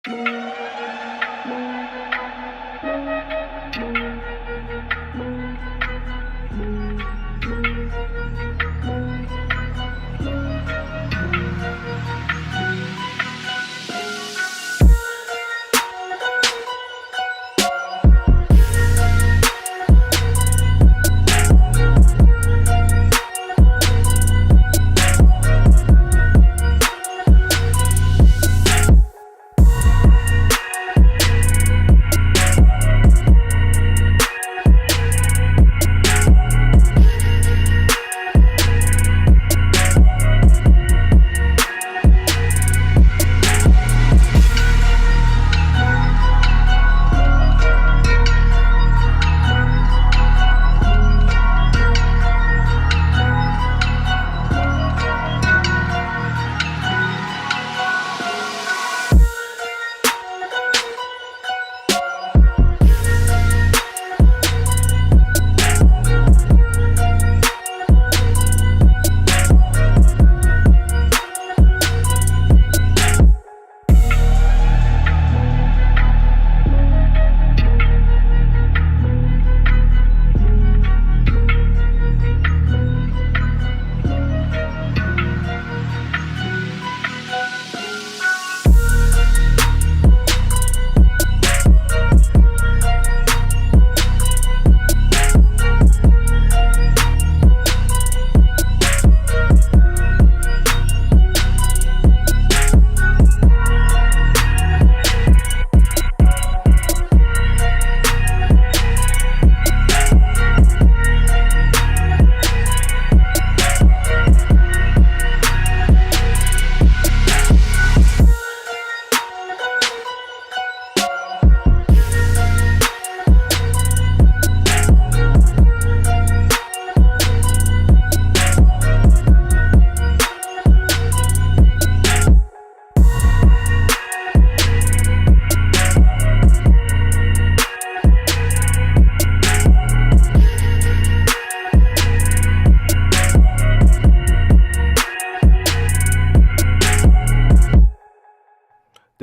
The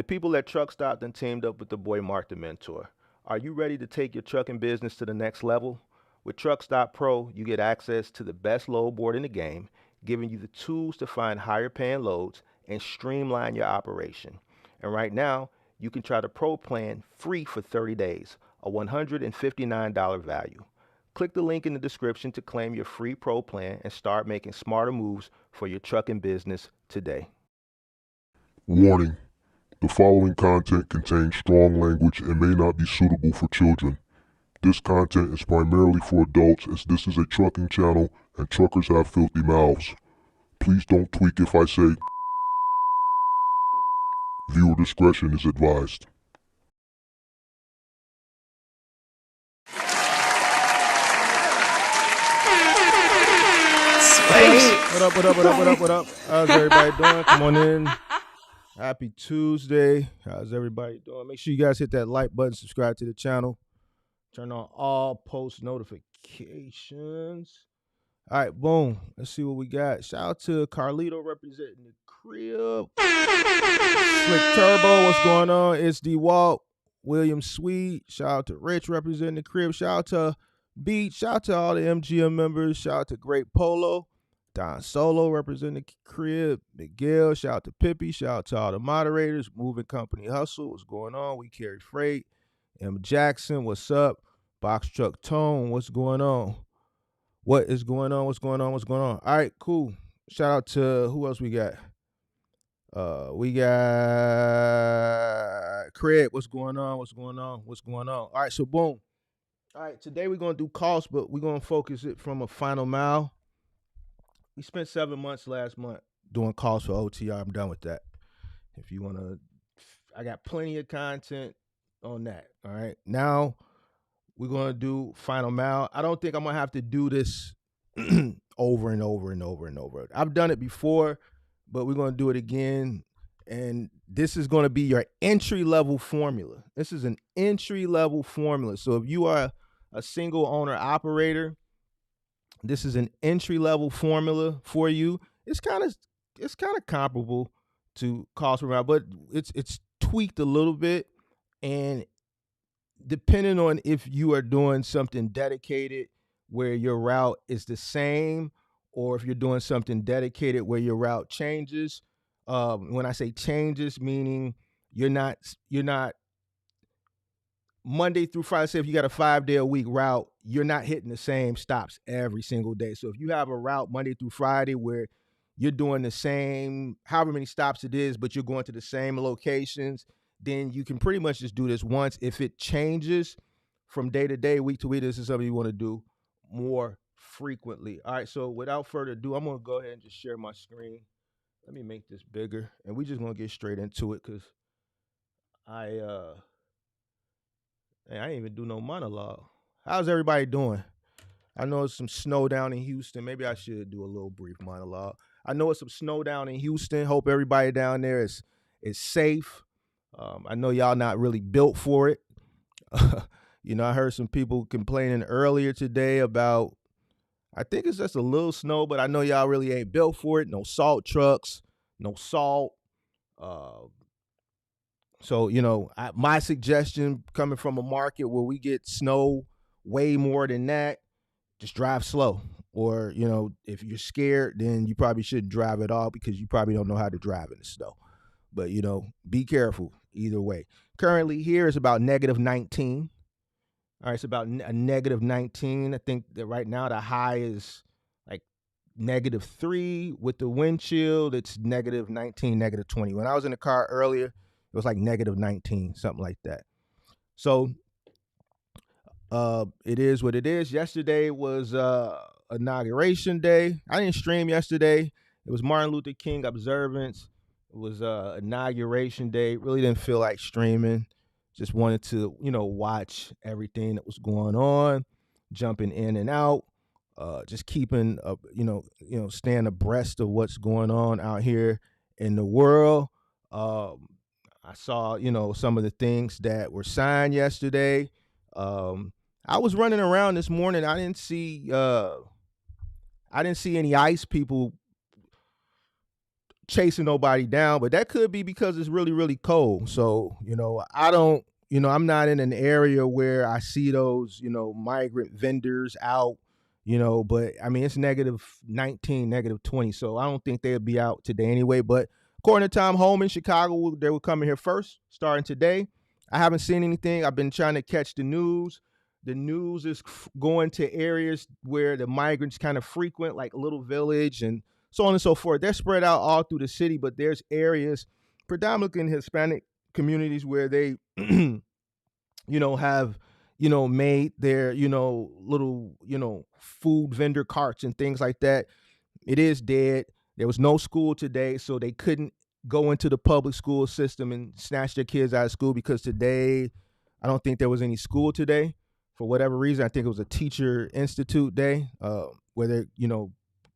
people at Truck Stop done teamed up with the boy Mark the Mentor. Are you ready to take your trucking business to the next level? With Truck Stop Pro, you get access to the best load board in the game, giving you the tools to find higher paying loads and streamline your operation. And right now, you can try the Pro plan free for 30 days, a $159 value. Click the link in the description to claim your free Pro plan and start making smarter moves for your trucking business today. Warning: the following content contains strong language and may not be suitable for children. This content is primarily for adults, as this is a trucking channel and truckers have filthy mouths. Please don't tweak if I say. Viewer discretion is advised. What up? How's everybody doing? Come on in. Happy Tuesday. How's everybody doing? Make sure you guys hit that like button, subscribe to the channel, turn on all post notifications. All right, boom. Let's see what we got. Shout out to Carlito representing the crib. Slick Turbo, what's going on? It's D Walt. William Sweet. Shout out to Rich representing the crib. Shout out to Beat. Shout out to all the MGM members. Shout out to Great Polo. Don Solo representing the crib. Miguel, shout out to Pippi. Shout out to all the moderators. Moving Company Hustle, what's going on? We Carry Freight. M. Jackson, what's up? Box Truck Tone, what's going on? What is going on? What's going on? What's going on? All right, cool. Shout out to who else we got? We got Craig. What's going on? What's going on? What's going on? All right, so boom. All right, today we're going to do costs, but we're going to focus it from a final mile. We spent 7 months last month doing calls for OTR. I'm done with that. If you want to, I got plenty of content on that. All right. Now we're going to do final mile. I don't think I'm going to have to do this over and over and over and over. I've done it before, but we're going to do it again. And this is going to be your entry level formula. This is an entry level formula. So if you are a single owner operator, this is an entry-level formula for you. It's kind of comparable to cost per mile, but it's tweaked a little bit, and depending on if you are doing something dedicated where your route is the same, or if you're doing something dedicated where your route changes. When I say changes, meaning you're not Monday through Friday. Say if you got a 5 day a week route, you're not hitting the same stops every single day. So if you have a route Monday through Friday where you're doing the same, however many stops it is, but you're going to the same locations, then you can pretty much just do this once. If it changes from day to day, week to week, this is something you want to do more frequently. All right. So without further ado, I'm gonna go ahead and just share my screen. Let me make this bigger, and we just gonna get straight into it because I I didn't even do no monologue. How's everybody doing? I know it's some snow down in Houston. Maybe I should do a little brief monologue. I know it's some snow down in Houston. Hope everybody down there is safe. I know y'all not really built for it. I heard some people complaining earlier today about. I think it's just a little snow, but I know y'all really ain't built for it. No salt trucks, no salt. Uh, my suggestion coming from a market where we get snow way more than that, just drive slow. Or, if you're scared, then you probably shouldn't drive at all because you probably don't know how to drive in the snow. But, be careful either way. Currently here is about -19. All right, it's about a -19. I think that right now the high is like -3 with the wind chill. It's -19, -20. When I was in the car earlier, it was like -19, something like that. So it is what it is. Yesterday was inauguration day. I didn't stream yesterday. It was Martin Luther King observance. It was inauguration day. Really didn't feel like streaming. Just wanted to, watch everything that was going on, jumping in and out, just keeping staying abreast of what's going on out here in the world. I saw, some of the things that were signed yesterday. I was running around this morning. I didn't see any ICE people chasing nobody down, but that could be because it's really, really cold. So, I don't, I'm not in an area where I see those, migrant vendors out, but I mean, it's -19, -20. So I don't think they'll be out today anyway. But according to Tom Holman, Chicago, they were coming here first, starting today. I haven't seen anything. I've been trying to catch the news. The news is going to areas where the migrants kind of frequent, like Little Village and so on and so forth. They're spread out all through the city, but there's areas, predominantly in Hispanic communities, where they, have, made their, little, food vendor carts and things like that. It is dead. There was no school today, so they couldn't go into the public school system and snatch their kids out of school because today, I don't think there was any school today for whatever reason. I think it was a teacher institute day where they're,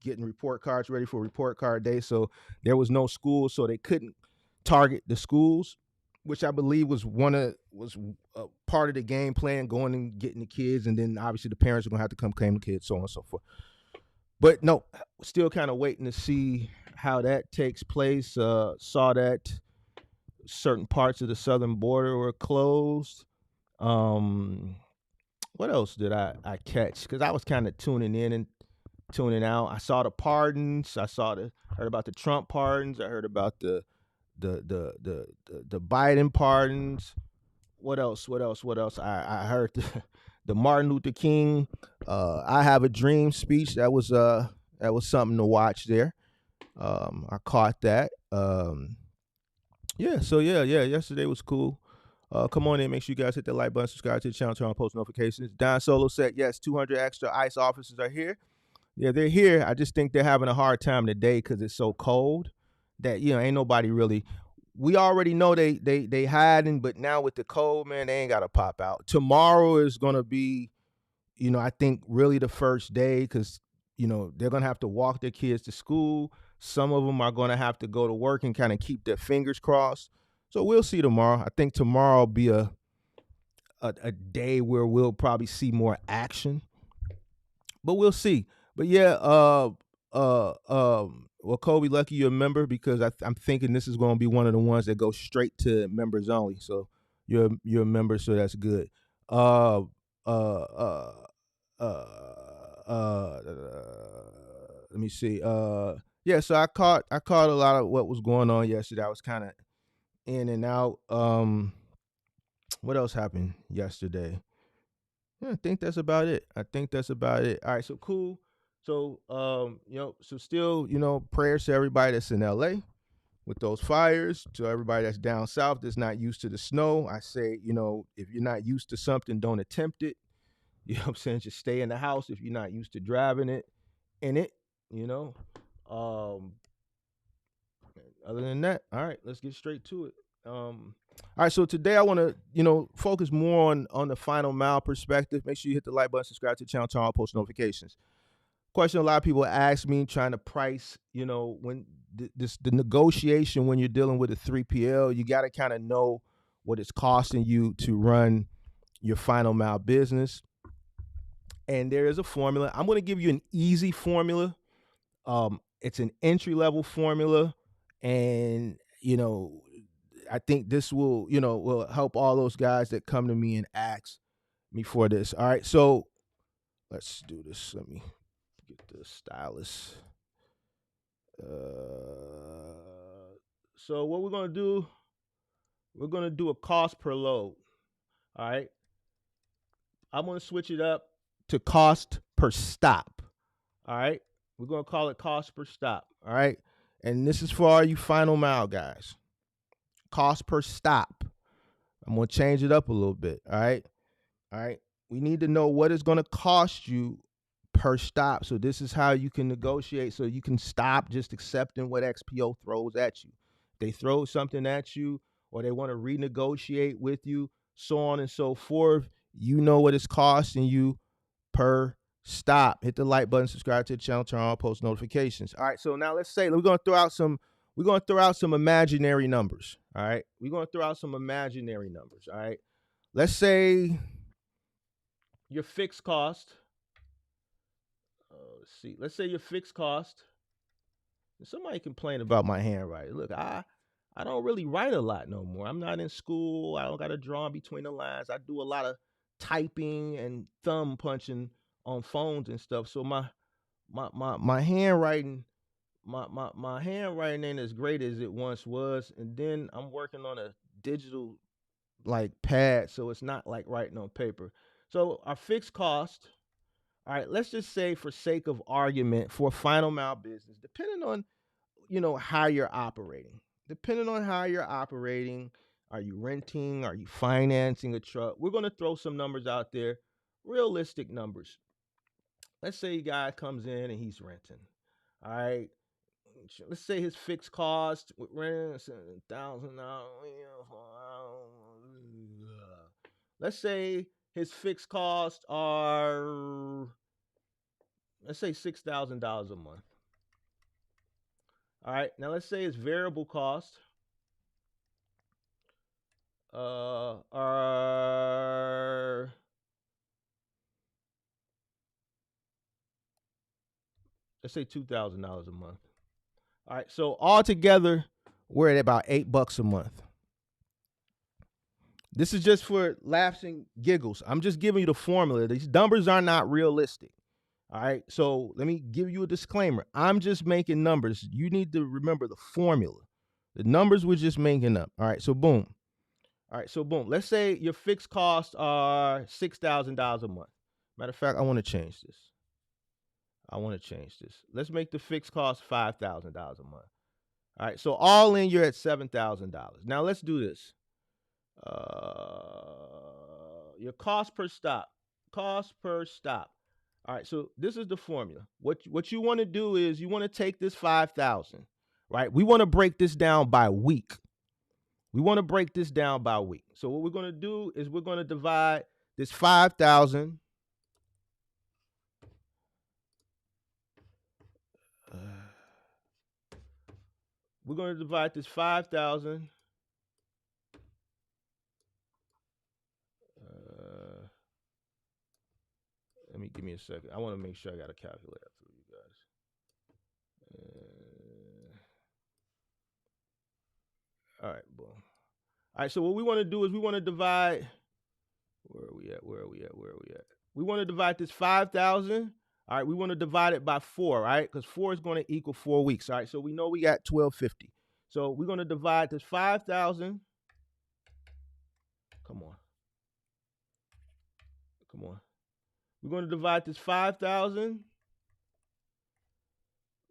getting report cards ready for report card day. So there was no school, so they couldn't target the schools, which I believe was part of the game plan, going and getting the kids, and then obviously the parents are gonna have to come claim the kids, so on and so forth. But no, still kind of waiting to see how that takes place. Saw that certain parts of the southern border were closed. What else did I catch? Because I was kind of tuning in and tuning out. I saw the pardons. Heard about the Trump pardons. I heard about the Biden pardons. What else? I heard the Martin Luther King "I Have a Dream" speech. That was something to watch there. I caught that. Yeah. So yeah. Yesterday was cool. Come on in. Make sure you guys hit the like button, subscribe to the channel, turn on post notifications. Don Solo said, yes, 200 extra ICE officers are here. Yeah, they're here. I just think they're having a hard time today because it's so cold that, ain't nobody really. We already know they hiding, but now with the cold, man, they ain't got to pop out. Tomorrow is going to be, I think really the first day because, they're going to have to walk their kids to school. Some of them are going to have to go to work and kind of keep their fingers crossed. So we'll see tomorrow. I think tomorrow will be a day where we'll probably see more action, but we'll see. But yeah, Well, Kobe, lucky you're a member because I'm thinking this is going to be one of the ones that go straight to members only. So you're a member, so that's good. Uh, uh, uh, uh, uh, let me see. Yeah, so I caught a lot of what was going on yesterday. I was kind of in and out. What else happened yesterday? Yeah, I think that's about it. I think that's about it. All right, so cool. So so still, prayers to everybody that's in LA with those fires, to everybody that's down south that's not used to the snow. I say, if you're not used to something, don't attempt it. You know what I'm saying? Just stay in the house if you're not used to driving it in it, you know. Um Other than that, all right, let's get straight to it. All right, so today I want to, focus more on the final mile perspective. Make sure you hit the like button, subscribe to the channel, turn on post notifications. Question a lot of people ask me trying to price, when the negotiation when you're dealing with a 3PL, you got to kind of know what it's costing you to run your final mile business. And there is a formula. I'm going to give you an easy formula. It's an entry level formula, and I think this will help all those guys that come to me and ask me for this. All right, so let's do this. Let me get the stylus. So what we're gonna do a cost per load. All right, I'm gonna switch it up to cost per stop. All right, we're gonna call it cost per stop. All right, and this is for all you final mile guys. Cost per stop. I'm gonna change it up a little bit. All right. All right. We need to know what it's gonna cost you per stop. So this is how you can negotiate. So you can stop just accepting what XPO throws at you. They throw something at you, or they want to renegotiate with you, so on and so forth. You know what it's costing you per stop. Hit the like button, subscribe to the channel, turn on post notifications. All right. So now let's say we're gonna throw out some imaginary numbers. All right. We're gonna throw out some imaginary numbers. All right. Let's say your fixed cost. Let's see. Let's say your fixed cost. Somebody complained about my handwriting. Look, I don't really write a lot no more. I'm not in school. I don't got to draw in between the lines. I do a lot of typing and thumb punching on phones and stuff. So my handwriting my handwriting ain't as great as it once was. And then I'm working on a digital like pad, so it's not like writing on paper. So our fixed cost, all right, let's just say for sake of argument, for a final mile business, depending on how you're operating. Depending on how you're operating, are you renting? Are you financing a truck? We're going to throw some numbers out there, realistic numbers. Let's say a guy comes in and he's renting. All right. Let's say his fixed cost with rent is $1,000. Let's say his fixed costs are, let's say $6,000 a month. All right. Now let's say his variable cost are, let's say $2,000 a month. All right. So altogether, we're at about $8 a month. This is just for laughs and giggles. I'm just giving you the formula. These numbers are not realistic. All right. So let me give you a disclaimer. I'm just making numbers. You need to remember the formula. The numbers we're just making up. All right. So boom. All right. So boom. Let's say your fixed costs are $6,000 a month. Matter of fact, I want to change this. Let's make the fixed cost $5,000 a month. All right. So all in, you're at $7,000. Now let's do this. Your cost per stop. Cost per stop. All right, so this is the formula. What you want to do is you want to take this 5,000, right? We want to break this down by week. So what we're going to do is we're going to divide this 5,000. We're going to divide this 5,000. Give me a second. I want to make sure I got a calculator for you guys. All right, boom. All right, so what we want to do is we want to divide. Where are we at? We want to divide this 5,000. All right, we want to divide it by 4, right? Because 4 is going to equal 4 weeks. All right, so we know we got 1,250. So we're going to divide this 5,000. Come on. We're going to divide this 5,000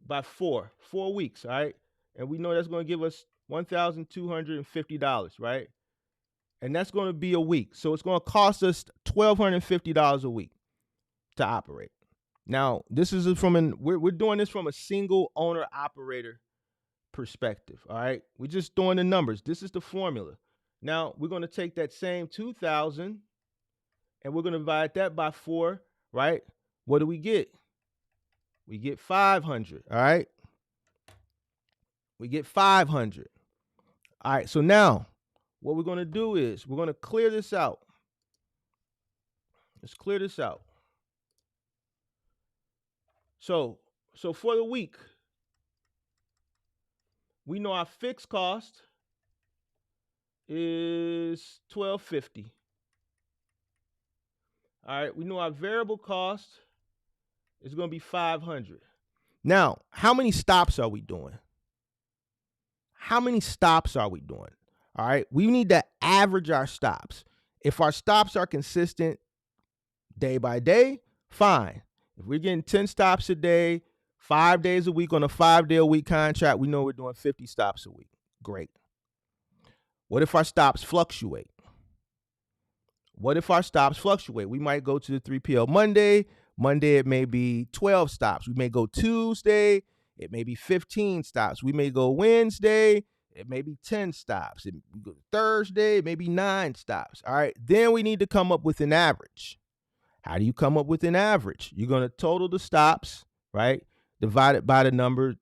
by 4 weeks, all right? And we know that's going to give us $1,250, right? And that's going to be a week. So it's going to cost us $1,250 a week to operate. Now, this is we're doing this from a single owner operator perspective, all right? We're just throwing the numbers. This is the formula. Now, we're going to take that same 2,000 and we're going to divide that by 4, right? What do we get? We get 500, all right? We get 500. All right, so now what we're going to do is we're going to clear this out. Let's clear this out. So for the week, we know our fixed cost is $1,250. All right, we know our variable cost is going to be $500. Now, how many stops are we doing? All right, we need to average our stops. If our stops are consistent day by day, fine. If we're getting 10 stops a day, 5 days a week on a 5-day-a-week contract, we know we're doing 50 stops a week. Great. What if our stops fluctuate? We might go to the 3PL Monday. Monday, it may be 12 stops. We may go Tuesday. It may be 15 stops. We may go Wednesday. It may be 10 stops. It may go Thursday. It may be 9 stops. All right. Then we need to come up with an average. How do you come up with an average? You're going to total the stops, right? Divided by the number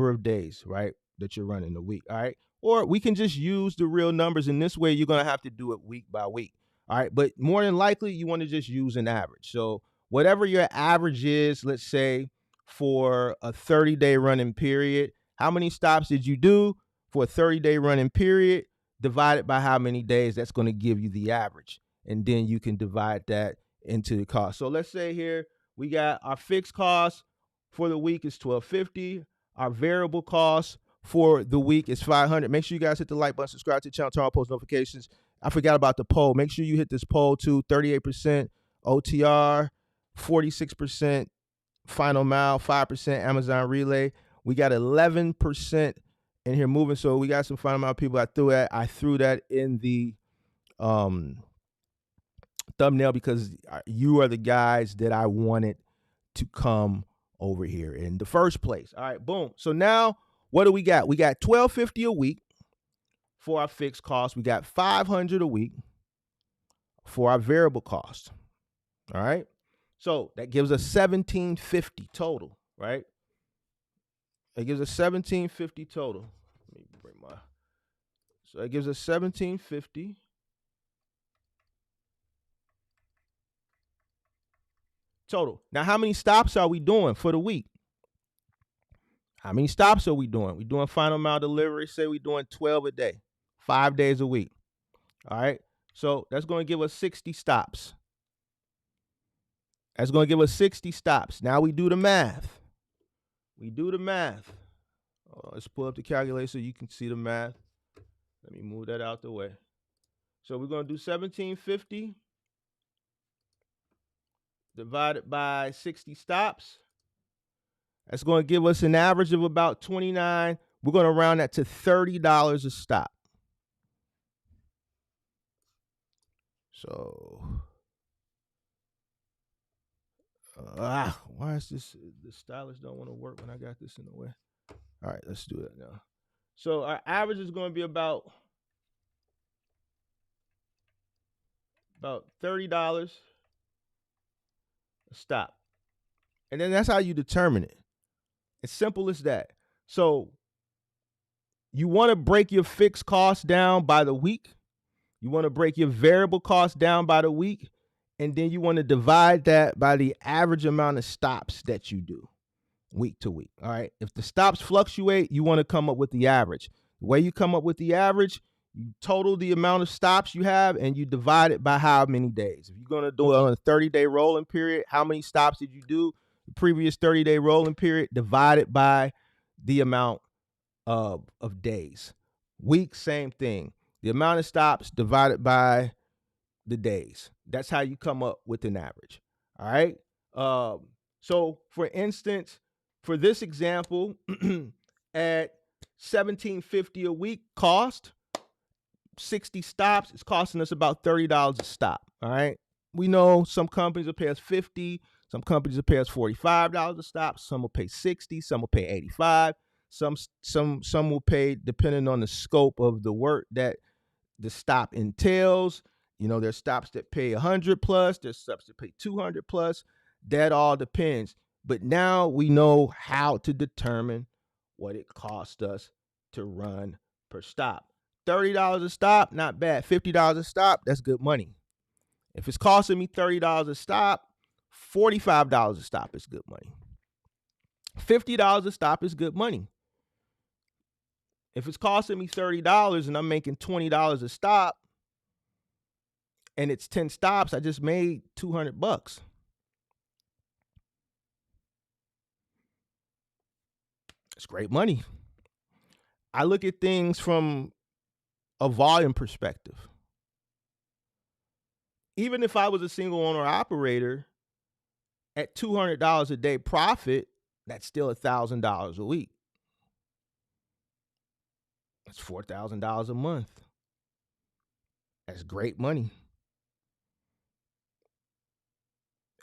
of days, right, that you're running a week. All right. Or we can just use the real numbers. In this way, you're going to have to do it week by week. All right. But more than likely, you want to just use an average. So whatever your average is, let's say for a 30-day running period, how many stops did you do for a 30-day running period? Divided by how many days, that's going to give you the average. And then you can divide that into the cost. So let's say here we got our fixed cost for the week is $1,250. Our variable cost for the week is $500. Make sure you guys hit the like button, subscribe to the channel, turn on post notifications. I forgot about the poll. Make sure you hit this poll too. 38% OTR, 46% final mile, 5% Amazon relay. We got 11% in here moving. So we got some final mile people. I threw that in the thumbnail because you are the guys that I wanted to come over here in the first place. All right, boom. So now what do we got? We got $1,250 a week for our fixed cost. We got $500 a week for our variable cost. All right. So that gives us $1,750 total, right? It gives us $1,750 total. Let me bring my. So it gives us $1,750 total. Now, how many stops are we doing for the week? How many stops are we doing? We're doing final mile delivery. Say we're doing 12 a day, 5 days a week. All right. So that's going to give us 60 stops. That's going to give us 60 stops. Now we do the math. Let's pull up the calculator so you can see the math. Let me move that out the way. So we're going to do 1,750 divided by 60 stops. That's going to give us an average of about 29. We're going to round that to $30 a stop. So, why is this? The stylus don't want to work when I got this in the way. All right, let's do that now. So our average is going to be about $30 a stop. And then that's how you determine it. It's simple as that. So you want to break your fixed cost down by the week. You want to break your variable cost down by the week. And then you want to divide that by the average amount of stops that you do week to week. All right. If the stops fluctuate, you want to come up with the average. The way you come up with the average, you total the amount of stops you have and you divide it by how many days. If you're going to do it on a 30-day rolling period, how many stops did you do the previous 30-day rolling period divided by the amount of days. Week, same thing. The amount of stops divided by the days. That's how you come up with an average. All right. So for instance, for this example, at $17.50 a week cost, 60 stops, it's costing us about $30 a stop. All right. We know some companies will pay us 50, some companies will pay us $45 a stop, some will pay 60, some will pay 85, some will pay depending on the scope of the work that the stop entails. You know, there's stops that pay 100 plus, there's stops that pay 200 plus. That all depends. But now we know how to determine what it costs us to run per stop. $30 a stop, not bad. $50 a stop, that's good money. If it's costing me $30 a stop, $45 a stop is good money. $50 a stop is good money. If it's costing me $30 and I'm making $20 a stop and it's 10 stops, I just made $200. It's great money. I look at things from a volume perspective. Even if I was a single owner operator at $200 a day profit, that's still $1,000 a week. That's $4,000 a month. That's great money.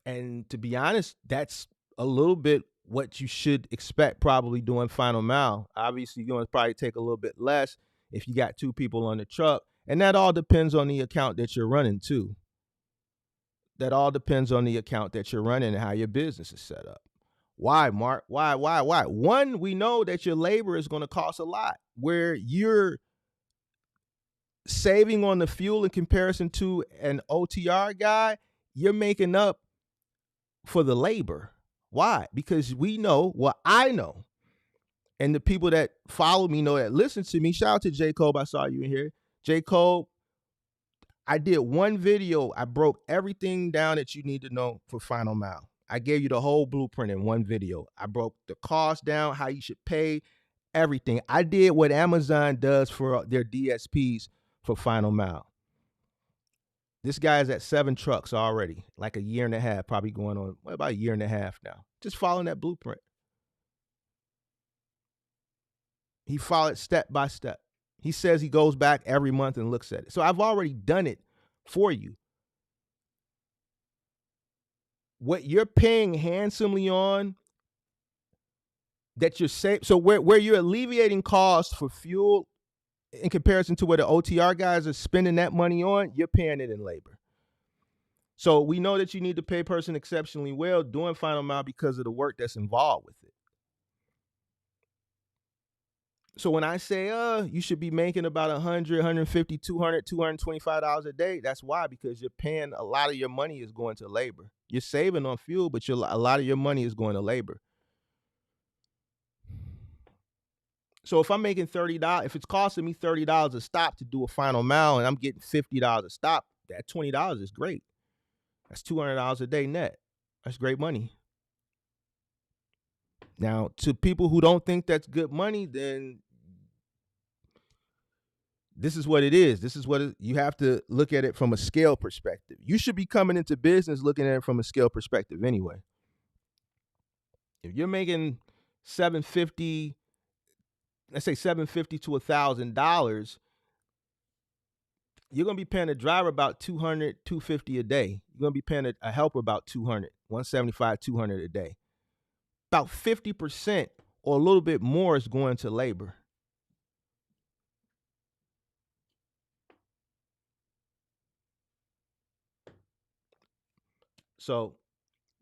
And to be honest, that's a little bit what you should expect probably doing final mile. Obviously, you're going to probably take a little bit less if you got two people on the truck. And that all depends on the account that you're running too. That all depends on the account that you're running and how your business is set up. Why, Mark? Why? One, we know that your labor is going to cost a lot. Where you're saving on the fuel in comparison to an OTR guy, you're making up for the labor. Why? Because we know, well, I know, and the people that follow me know, that listen to me. Shout out to J. Cole. I saw you in here. J. Cole, I did one video. I broke everything down that you need to know for Final Mile. I gave you the whole blueprint in one video. I broke the cost down, how you should pay, everything. I did what Amazon does for their DSPs for Final Mile. This guy's at 7 trucks already, like a year and a half, probably going on about a year and a half now. Just following that blueprint. He followed step by step. He says he goes back every month and looks at it. So I've already done it for you. What you're paying handsomely on, that you're safe. So where you're alleviating costs for fuel in comparison to where the OTR guys are spending that money on, you're paying it in labor. So we know that you need to pay a person exceptionally well doing Final Mile because of the work that's involved with it. So when I say you should be making about $100, $150, $200, $225 a day, that's why, because you're paying, a lot of your money is going to labor. You're saving on fuel, but a lot of your money is going to labor. So if I'm making $30, if it's costing me $30 a stop to do a Final Mile and I'm getting $50 a stop, that $20 is great. That's $200 a day net. That's great money. Now, to people who don't think that's good money, then this is what it is. This is what you have to look at it from a scale perspective. You should be coming into business looking at it from a scale perspective anyway. If you're making $750, let's say $750 to $1,000, you're going to be paying a driver about $200, $250 a day. You're going to be paying a helper about $200, $175, $200 a day. About 50% or a little bit more is going to labor. So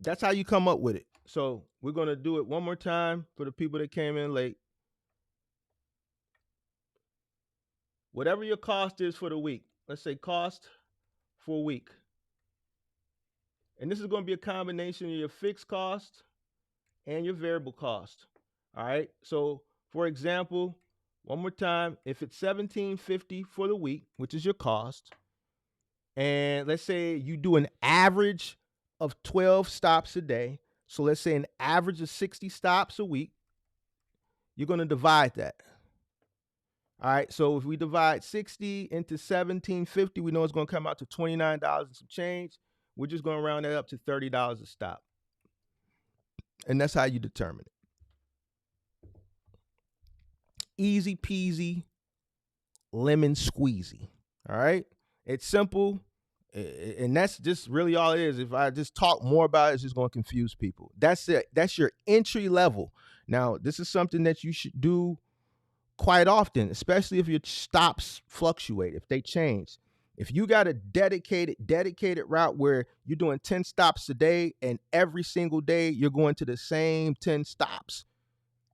that's how you come up with it. So we're going to do it one more time for the people that came in late. Whatever your cost is for the week, let's say cost for a week. And this is going to be a combination of your fixed cost and your variable cost. All right. So for example, One more time. If it's $17.50 for the week, which is your cost, and let's say you do an average of 12 stops a day, so let's say an average of 60 stops a week, you're going to divide that. All right, so if we divide 60 into 17.50, we know it's going to come out to $29 and some change. We're just going to round that up to $30 a stop. And that's how you determine it. Easy peasy, lemon squeezy. All right, it's simple, and that's just really all it is. If I just talk more about it, it's just going to confuse people. That's it. That's your entry level. Now, this is something that you should do quite often, especially if your stops fluctuate, if they change. If you got a dedicated route where you're doing 10 stops a day, and every single day you're going to the same 10 stops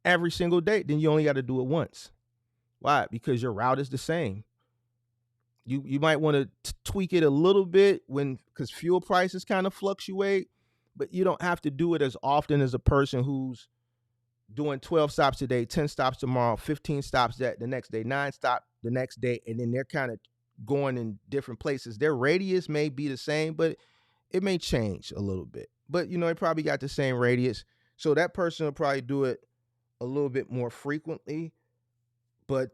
every single day, then you only got to do it once. Why? Because your route is the same. You might want to tweak it a little bit because fuel prices kind of fluctuate, but you don't have to do it as often as a person who's doing 12 stops today, 10 stops tomorrow, 15 stops the next day, 9 stops the next day, and then they're kind of going in different places. Their radius may be the same, but it may change a little bit. But they probably got the same radius, so that person will probably do it a little bit more frequently. But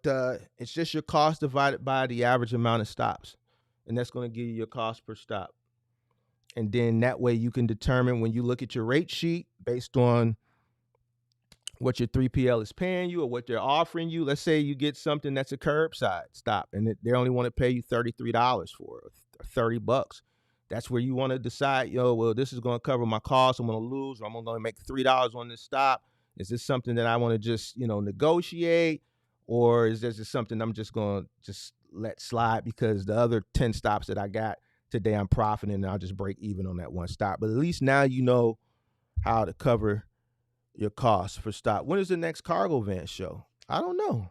it's just your cost divided by the average amount of stops, and that's going to give you your cost per stop. And then that way you can determine, when you look at your rate sheet, based on what your 3PL is paying you or what they're offering you. Let's say you get something that's a curbside stop, and they only want to pay you $33 for it, or $30. That's where you want to decide, well, this is going to cover my costs. I'm going to lose, or I'm going to make $3 on this stop. Is this something that I want to just, negotiate, or is this just something I'm just going to just let slide because the other 10 stops that I got today, I'm profiting, and I'll just break even on that one stop. But at least now you know how to cover your costs for stop. When is the next cargo van show? I don't know.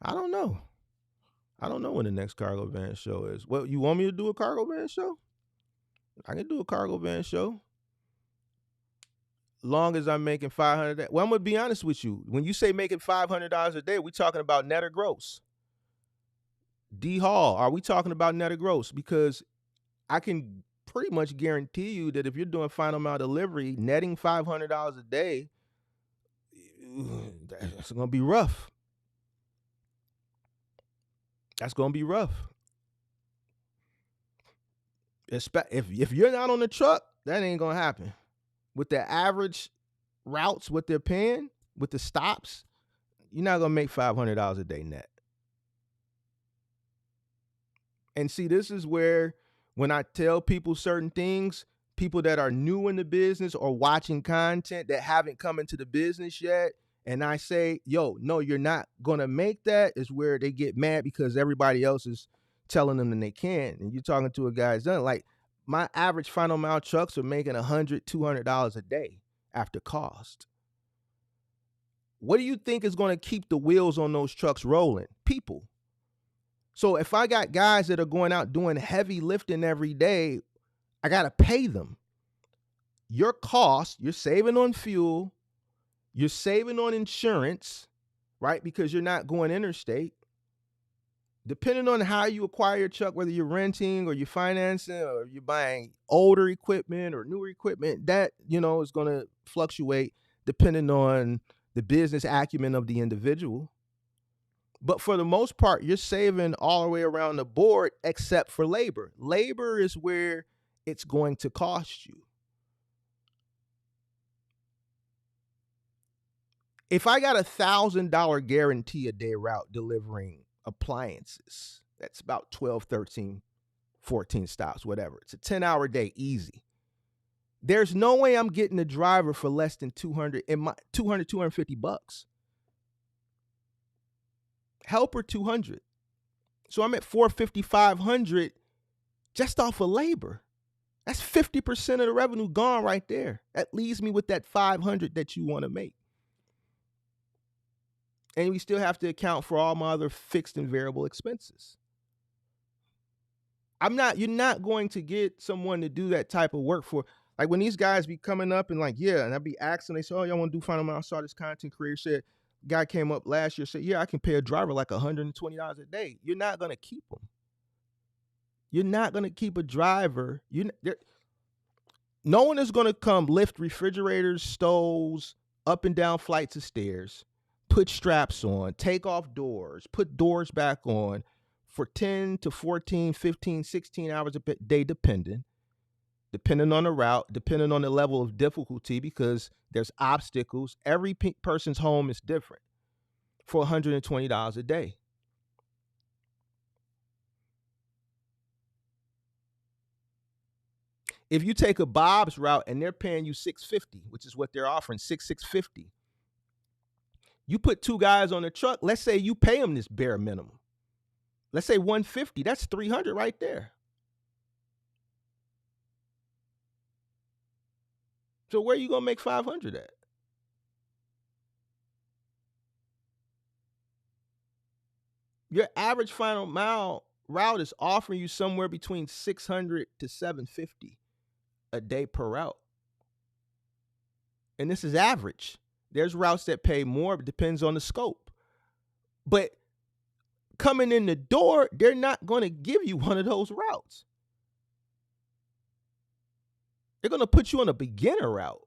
I don't know when the next cargo van show is. Well, you want me to do a cargo van show? I can do a cargo van show. Long as I'm making $500. Well, I'm gonna be honest with you. When you say making $500 a day, we talking about net or gross? D Hall, are we talking about net or gross? Because I can pretty much guarantee you that if you're doing final mile delivery, netting $500 a day, that's gonna be rough. That's gonna be rough. If you're not on the truck, that ain't gonna happen. With the average routes, what they're paying, with the stops, you're not gonna make $500 a day net. And see, this is where, when I tell people certain things, people that are new in the business or watching content that haven't come into the business yet, and I say, yo, no, you're not gonna make that, is where they get mad because everybody else is telling them that they can. And you're talking to a guy who's done, like, my average final mile trucks are making $100, $200 a day after cost. What do you think is going to keep the wheels on those trucks rolling? People. So if I got guys that are going out doing heavy lifting every day, I got to pay them. Your cost, you're saving on fuel, you're saving on insurance, right? Because you're not going interstate. Depending on how you acquire your truck, whether you're renting or you're financing or you're buying older equipment or newer equipment, that, is going to fluctuate depending on the business acumen of the individual. But for the most part, you're saving all the way around the board except for labor. Labor is where it's going to cost you. If I got $1,000 guarantee a day route delivering appliances, that's about 12, 13, 14 stops, whatever. It's a 10-hour day, easy. There's no way I'm getting a driver for less than $250. Helper $200. So I'm at $450, $500 just off of labor. That's 50% of the revenue gone right there. That leaves me with that $500 that you want to make. And we still have to account for all my other fixed and variable expenses. You're not going to get someone to do that type of work for, like, when these guys be coming up and like, yeah, and I be asking, they say, oh, y'all want to do final mile? I saw this content creator said, Guy came up last year, said, yeah, I can pay a driver like $120 a day. You're not going to keep them. You're not going to keep a driver. No one is going to come lift refrigerators, stoves, up and down flights of stairs, put straps on, take off doors, put doors back on for 10 to 14, 15, 16 hours a day, depending on the route, depending on the level of difficulty, because there's obstacles. Every person's home is different, for $120 a day. If you take a Bob's route and they're paying you $650, which is what they're offering, $650, you put two guys on the truck. Let's say you pay them this bare minimum. Let's say $150. That's $300 right there. So where are you gonna make $500 at? Your average final mile route is offering you somewhere between $600 to $750 a day per route. And this is average. There's routes that pay more, but depends on the scope. But coming in the door, they're not going to give you one of those routes. They're going to put you on a beginner route.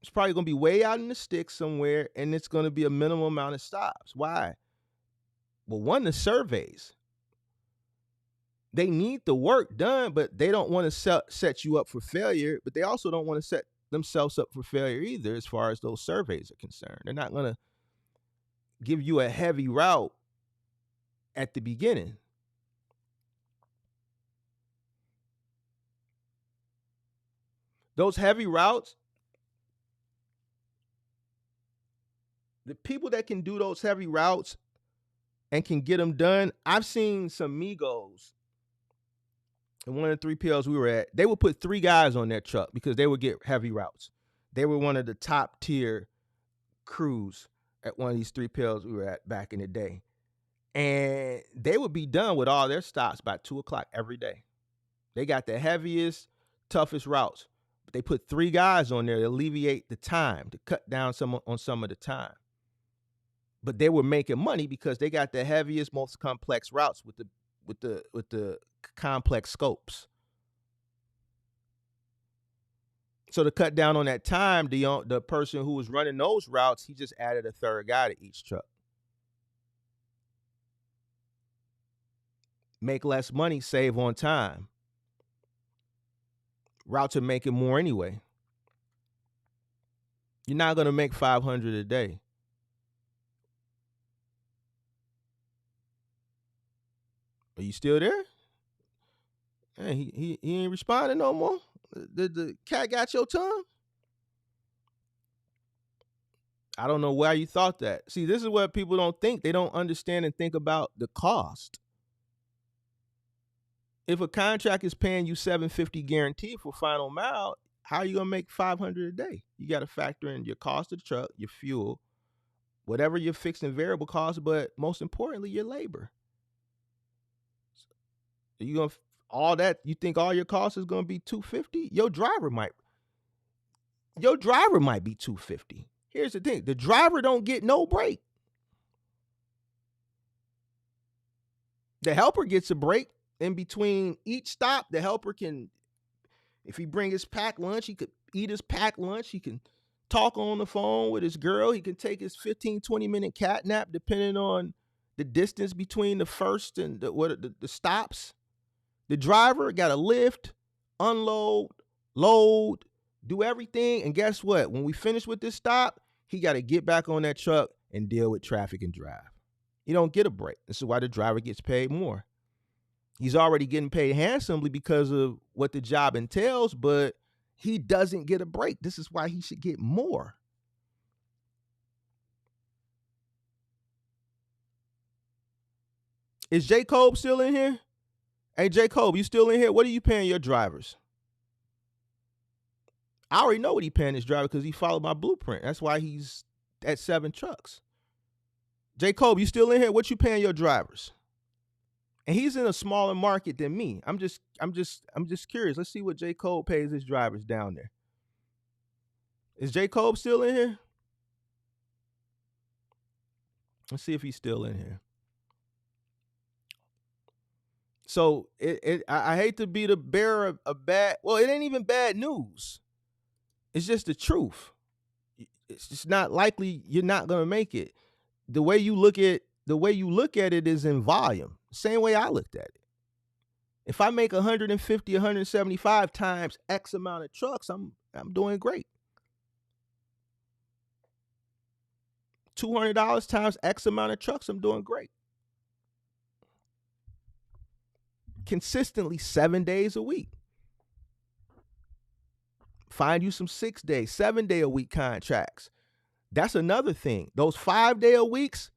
It's probably going to be way out in the sticks somewhere, and it's going to be a minimum amount of stops. Why? Well, one, the surveys. They need the work done, but they don't want to set you up for failure, but they also don't want to set themselves up for failure either as far as those surveys are concerned. They're not going to give you a heavy route at the beginning. Those heavy routes, the people that can do those heavy routes and can get them done, I've seen some Migos in one of the 3PLs we were at. They would put 3 guys on their truck because they would get heavy routes. They were one of the top tier crews at one of these 3PLs we were at back in the day. And they would be done with all their stops by 2:00 every day. They got the heaviest, toughest routes. But they put 3 guys on there to alleviate the time, to cut down on some of the time. But they were making money because they got the heaviest, most complex routes with the complex scopes. So to cut down on that time, the person who was running those routes, he just added a 3rd guy to each truck. Make less money, save on time. Routes are making more anyway. You're not going to make $500 a day. Are you still there? Hey, he ain't responding no more. The cat got your tongue? I don't know why you thought that. See, this is what people don't think. They don't understand and think about the cost. If a contract is paying you $750 guaranteed for final mile, how are you gonna make $500 a day? You got to factor in your cost of the truck, your fuel, whatever your fixed and variable costs, but most importantly, your labor. You gonna all that? You think all your costs is gonna be $250? Your driver might be $250. Here's the thing: the driver don't get no break. The helper gets a break in between each stop. The helper can, if he bring his packed lunch, he could eat his packed lunch. He can talk on the phone with his girl. He can take his 15-20-minute cat nap, depending on the distance between the first and the stops. The driver got to lift, unload, load, do everything. And guess what? When we finish with this stop, he got to get back on that truck and deal with traffic and drive. You don't get a break. This is why the driver gets paid more. He's already getting paid handsomely because of what the job entails, but he doesn't get a break. This is why he should get more. Is J. Cole still in here? Hey, J. Cole, you still in here? What are you paying your drivers? I already know what he paying his driver because he followed my blueprint. That's why he's at 7 trucks. J. Cole, you still in here? What you paying your drivers? And he's in a smaller market than me. I'm just curious. Let's see what J. Cole pays his drivers down there. Is J. Cole still in here? Let's see if he's still in here. So I hate to be the bearer of bad. Well, it ain't even bad news. It's just the truth. It's just not likely you're not gonna make it. The way you look at it is in volume. Same way I looked at it. If I make 150, 175 times X amount of trucks, I'm doing great. $200 times X amount of trucks, I'm doing great. Consistently 7 days a week. Find you some 6 day, 7 day a week contracts. That's another thing. Those 5 day a weeks,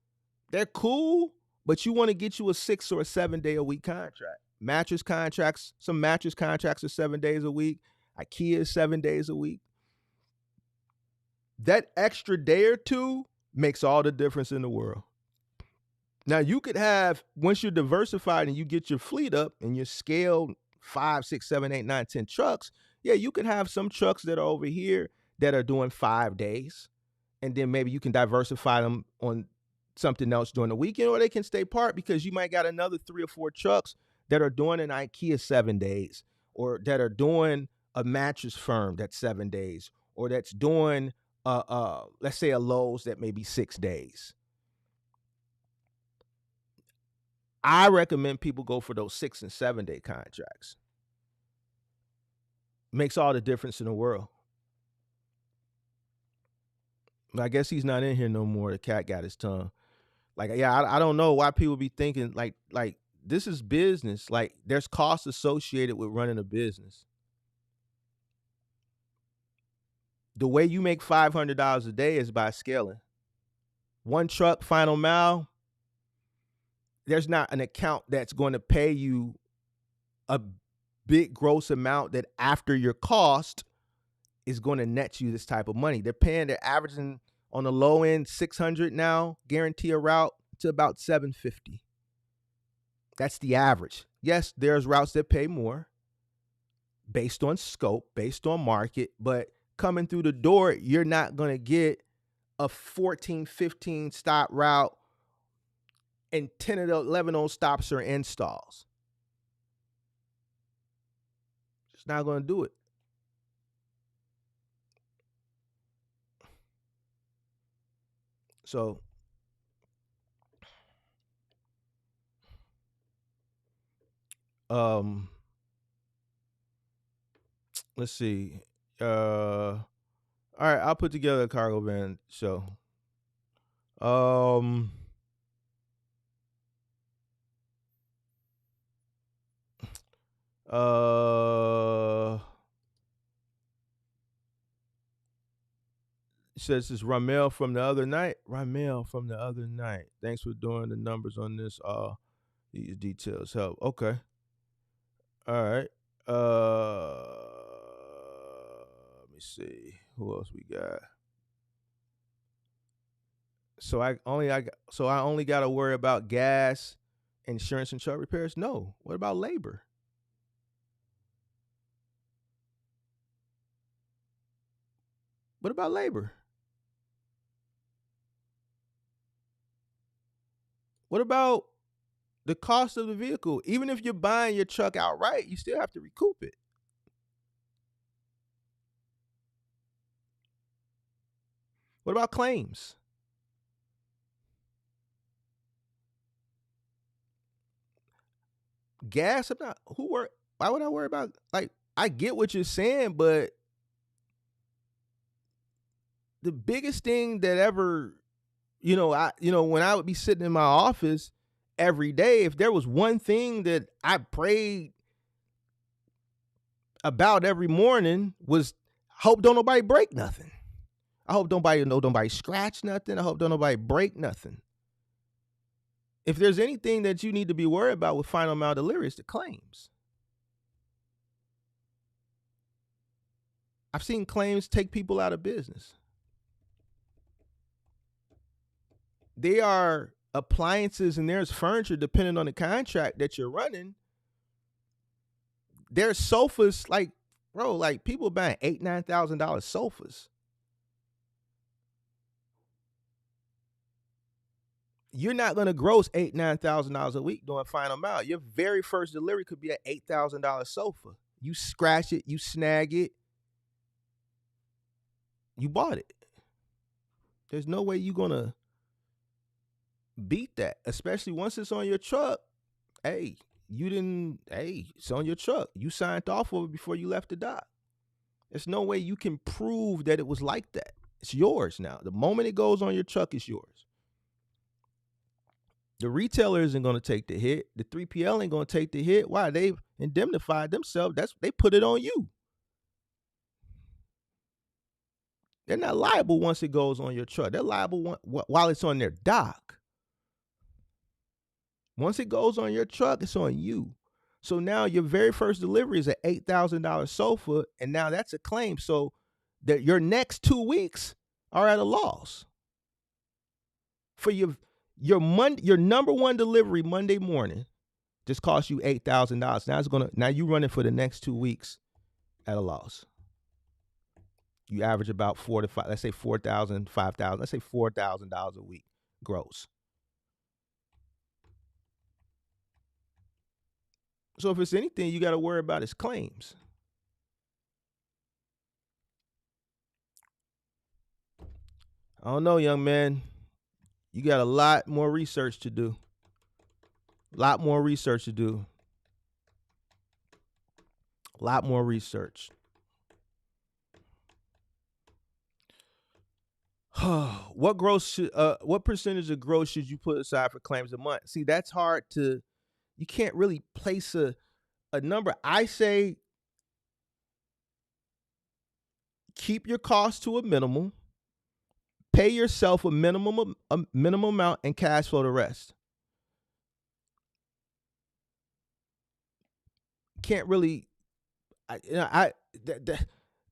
they're cool, but you want to get you a 6 or a 7 day a week contract. Mattress contracts, some mattress contracts are 7 days a week. IKEA is 7 days a week. That extra day or two makes all the difference in the world. Now you could have, once you're diversified and you get your fleet up and you scale 5, 6, 7, 8, 9, 10 trucks, yeah, you can have some trucks that are over here that are doing 5 days. And then maybe you can diversify them on something else during the weekend, or they can stay part because you might got another 3 or 4 trucks that are doing an IKEA 7 days, or that are doing a mattress firm that's 7 days, or that's doing let's say a Lowe's that may be 6 days. I recommend people go for those 6 and 7 day contracts. Makes all the difference in the world. But I guess he's not in here no more. The cat got his tongue. Like, yeah, I don't know why people be thinking like this is business. Like, there's costs associated with running a business. The way you make $500 a day is by scaling. One truck, final mile. There's not an account that's going to pay you a big gross amount that after your cost is going to net you this type of money. They're averaging on the low end 600 now, guarantee a route, to about 750. That's the average. Yes, there's routes that pay more based on scope, based on market, but coming through the door, you're not going to get a 14, 15 stop route and 10 of the 11 of those stops are installs. Just not going to do it. So let's see. All right, I'll put together a cargo van show. Says this is Ramel from the other night. Thanks for doing the numbers on this. These details help. Okay. All right. Let me see. Who else we got? So I only got to worry about gas, insurance, and truck repairs? No. What about labor? What about labor? What about the cost of the vehicle? Even if you're buying your truck outright, you still have to recoup it. What about claims? Gas, why would I worry about, like, I get what you're saying, but the biggest thing that ever, when I would be sitting in my office every day, if there was one thing that I prayed about every morning, was hope don't nobody break nothing. I hope nobody scratch nothing. I hope don't nobody break nothing. If there's anything that you need to be worried about with final mile delivery, it's the claims. I've seen claims take people out of business. They are appliances and there's furniture, depending on the contract that you're running. There's sofas, like, bro, like people buying $8,000, $9,000 sofas. you're not going to gross $8,000-$9,000 a week doing final mile. Your very first delivery could be an $8,000 sofa. You scratch it, you snag it, you bought it. There's no way you're going to beat that, especially once it's on your truck. Hey, it's on your truck. You signed off of it before you left the dock. There's no way you can prove that it was like that. It's yours now. The moment it goes on your truck, it's yours. The retailer isn't going to take the hit. The 3PL ain't going to take the hit. Why? They've indemnified themselves. They put it on you. They're not liable once it goes on your truck. They're liable while it's on their dock. Once it goes on your truck, it's on you. So now your very first delivery is an $8,000 sofa, and now that's a claim. So that your next 2 weeks are at a loss. For your number one delivery Monday morning just cost you $8,000. Now you running for the next 2 weeks at a loss. You average about 4 to 5, let's say 4,000, 5,000, let's say $4,000 a week gross. So if it's anything you got to worry about is claims. I don't know, young man. You got a lot more research to do. A lot more research. What percentage of gross should you put aside for claims a month? See, that's hard to, you can't really place a number. I say keep your costs to a minimum, pay yourself a minimum amount, and cash flow the rest. Can't really,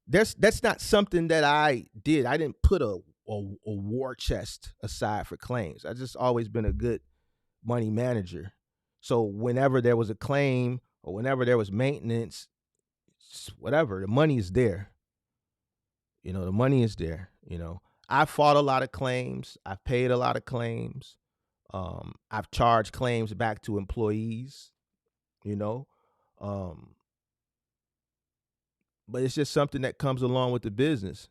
that's not something that I did. I didn't put a war chest aside for claims. I just always been a good money manager. So whenever there was a claim or whenever there was maintenance, whatever, the money is there. The money is there. I fought a lot of claims. I've paid a lot of claims. I've charged claims back to employees, but it's just something that comes along with the business.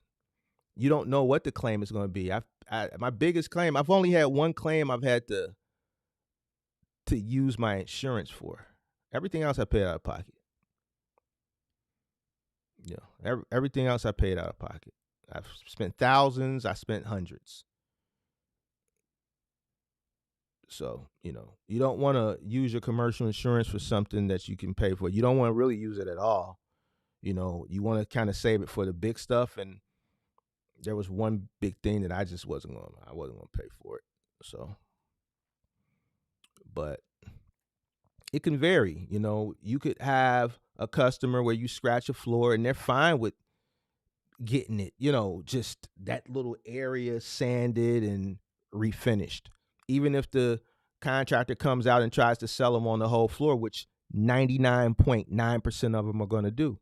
You don't know what the claim is going to be. My biggest claim, I've only had one claim I've had to use my insurance for. Everything else I paid out of pocket. Everything else I paid out of pocket. I've spent thousands. I spent hundreds. So, you don't want to use your commercial insurance for something that you can pay for. You don't want to really use it at all. You want to kind of save it for the big stuff. And there was one big thing that I wasn't going to pay for it. So, but it can vary. You could have a customer where you scratch a floor and they're fine with getting it, just that little area sanded and refinished. Even if the contractor comes out and tries to sell them on the whole floor, which 99.9% of them are going to do.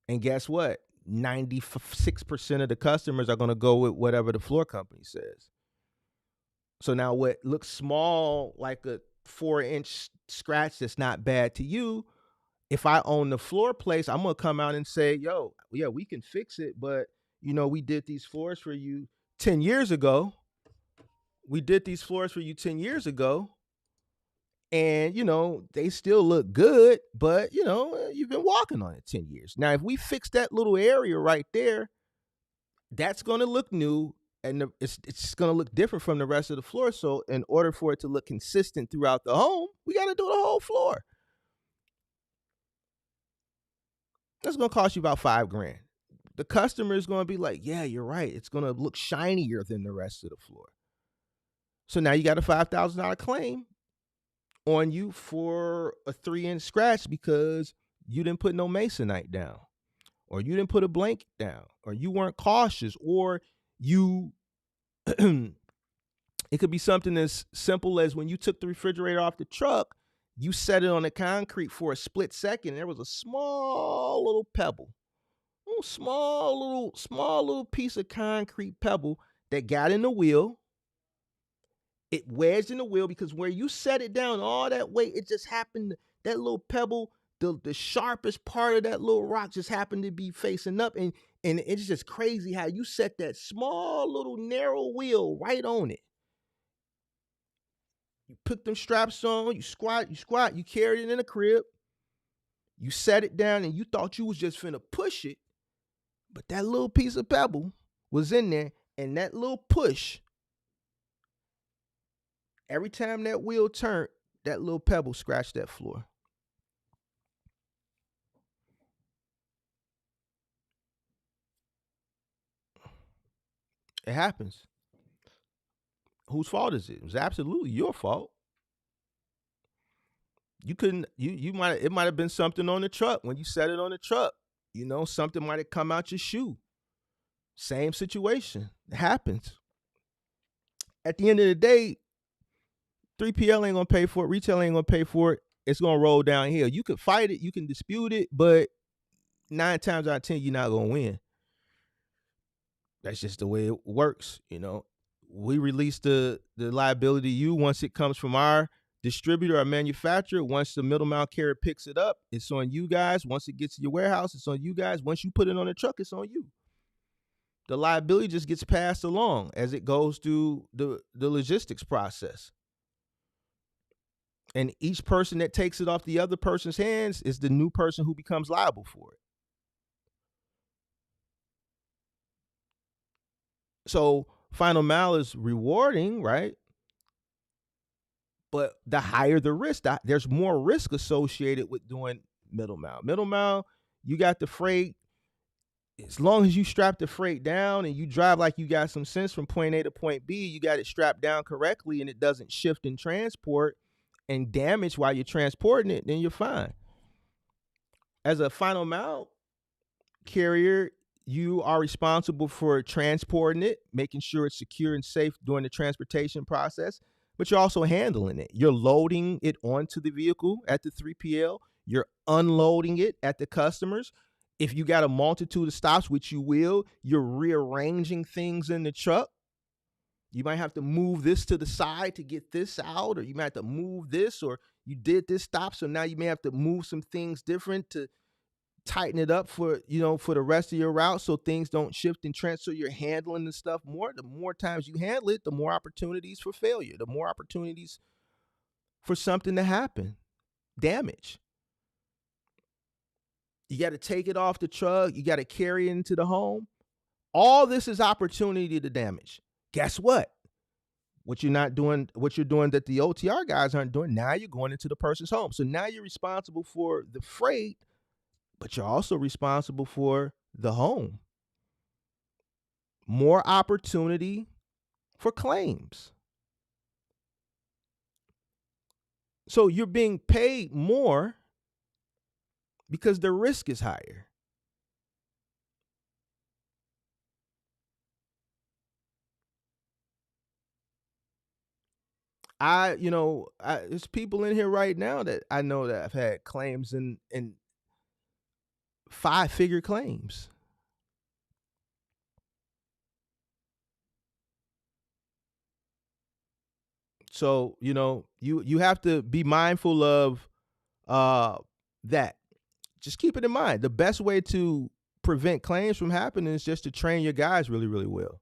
And guess what? 96% of the customers are going to go with whatever the floor company says. So now what looks small, like a 4-inch scratch that's not bad to you, if I own the floor place, I'm going to come out and say, yo, yeah, we can fix it. But, we did these floors for you 10 years ago. And, they still look good, but, you've been walking on it 10 years. Now, if we fix that little area right there, that's going to look new, and it's going to look different from the rest of the floor. So in order for it to look consistent throughout the home, we got to do the whole floor. That's going to cost you about $5,000. The customer is going to be like, yeah, you're right. It's going to look shinier than the rest of the floor. So now you got a $5,000 claim on you for a 3-inch scratch because you didn't put no masonite down, or you didn't put a blanket down, or you weren't cautious, or you it could be something as simple as when you took the refrigerator off the truck, you set it on the concrete for a split second, and there was a small little pebble, small little piece of concrete pebble that got in the wheel It wedged in the wheel because where you set it down, all that weight, it just happened, that little pebble, the sharpest part of that little rock just happened to be facing up. And it's just crazy how you set that small little narrow wheel right on it. You put them straps on, you squat, you carried it in the crib, you set it down, and you thought you was just finna push it, but that little piece of pebble was in there, and that little push, every time that wheel turned, that little pebble scratched that floor. It happens. Whose fault is it? It was absolutely your fault. You couldn't, you might, it might have been something on the truck when you set it on the truck. You know, something might have come out your shoe. Same situation. It happens. At the end of the day, 3PL ain't gonna pay for it, retail ain't gonna pay for it. It's gonna roll downhill. You can fight it, you can dispute it, but 9 times out of 10, you're not gonna win. That's just the way it works, you know. We release the liability to you once it comes from our distributor or manufacturer. Once the middleman carrier picks it up, it's on you guys. Once it gets to your warehouse, it's on you guys. Once you put it on the truck, it's on you. The liability just gets passed along as it goes through the logistics process. And each person that takes it off the other person's hands is the new person who becomes liable for it. So final mile is rewarding, right? But the higher the risk, there's more risk associated with doing middle mile. Middle mile, you got the freight. As long as you strap the freight down and you drive like you got some sense from point A to point B, you got it strapped down correctly and it doesn't shift in transport and damage while you're transporting it, then you're fine. As a final mile carrier, you are responsible for transporting it, making sure it's secure and safe during the transportation process, but you're also handling it. You're loading it onto the vehicle at the 3PL. You're unloading it at the customers. If you got a multitude of stops, which you will, you're rearranging things in the truck. You might have to move this to the side to get this out, or you might have to move this, or you did this stop, so now you may have to move some things different to tighten it up for, you know, for the rest of your route so things don't shift and transfer. You're handling the stuff more. The more times you handle it, the more opportunities for failure, the more opportunities for something to happen, damage. You got to take it off the truck. You got to carry it into the home. All this is opportunity to damage. Guess what? What you're not doing, what you're doing that the OTR guys aren't doing, now you're going into the person's home. So now you're responsible for the freight, but you're also responsible for the home. More opportunity for claims. So you're being paid more because the risk is higher. There's people in here right now that I know that have had claims in 5-figure claims. So, you have to be mindful of that. Just keep it in mind. The best way to prevent claims from happening is just to train your guys really, really well.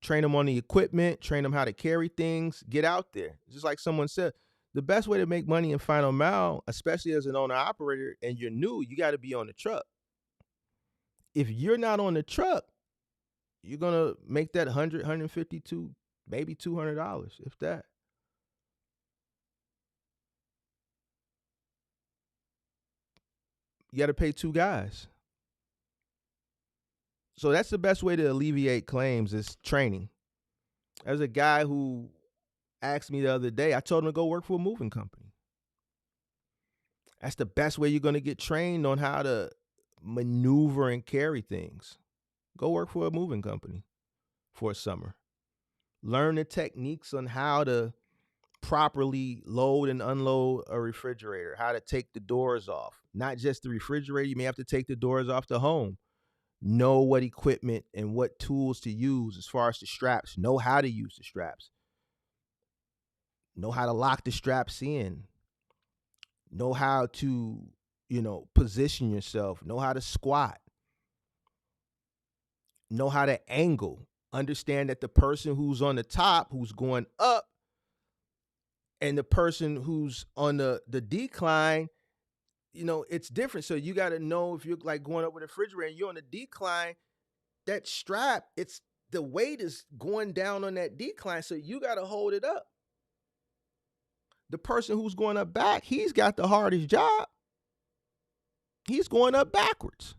Train them on the equipment, train them how to carry things, get out there. Just like someone said, the best way to make money in final mile, especially as an owner operator and you're new, you got to be on the truck. If you're not on the truck, you're going to make that 100, 152, maybe $200, if that. You got to pay 2 guys. So that's the best way to alleviate claims is training. There's a guy who asked me the other day, I told him to go work for a moving company. That's the best way you're going to get trained on how to maneuver and carry things. Go work for a moving company for a summer. Learn the techniques on how to properly load and unload a refrigerator, how to take the doors off. Not just the refrigerator, you may have to take the doors off the home. Know what equipment and what tools to use as far as the straps. Know how to use the straps. know how to lock the straps in, know how to, position yourself, know how to squat, know how to angle, understand that the person who's on the top, who's going up, and the person who's on the decline, it's different. So you got to know, if you're like going up with a refrigerator and you're on the decline, that strap, it's the weight is going down on that decline. So you got to hold it up. The person who's going up back, he's got the hardest job. He's going up backwards.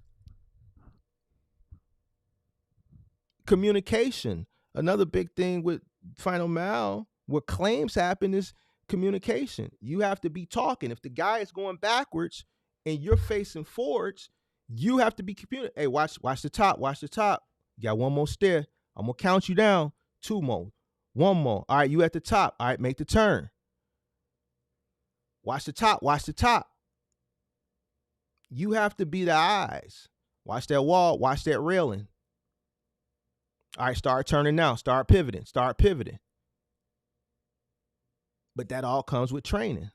Communication. Another big thing with final mile, where claims happen, is communication. You have to be talking. If the guy is going backwards and you're facing forwards, you have to be communicating. Hey, watch the top. Watch the top. You got one more stair. I'm gonna count you down. 2 more. 1 more. All right, you at the top. All right, make the turn. Watch the top. Watch the top. You have to be the eyes. Watch that wall. Watch that railing. All right, start turning now. Start pivoting. Start pivoting. But that all comes with training.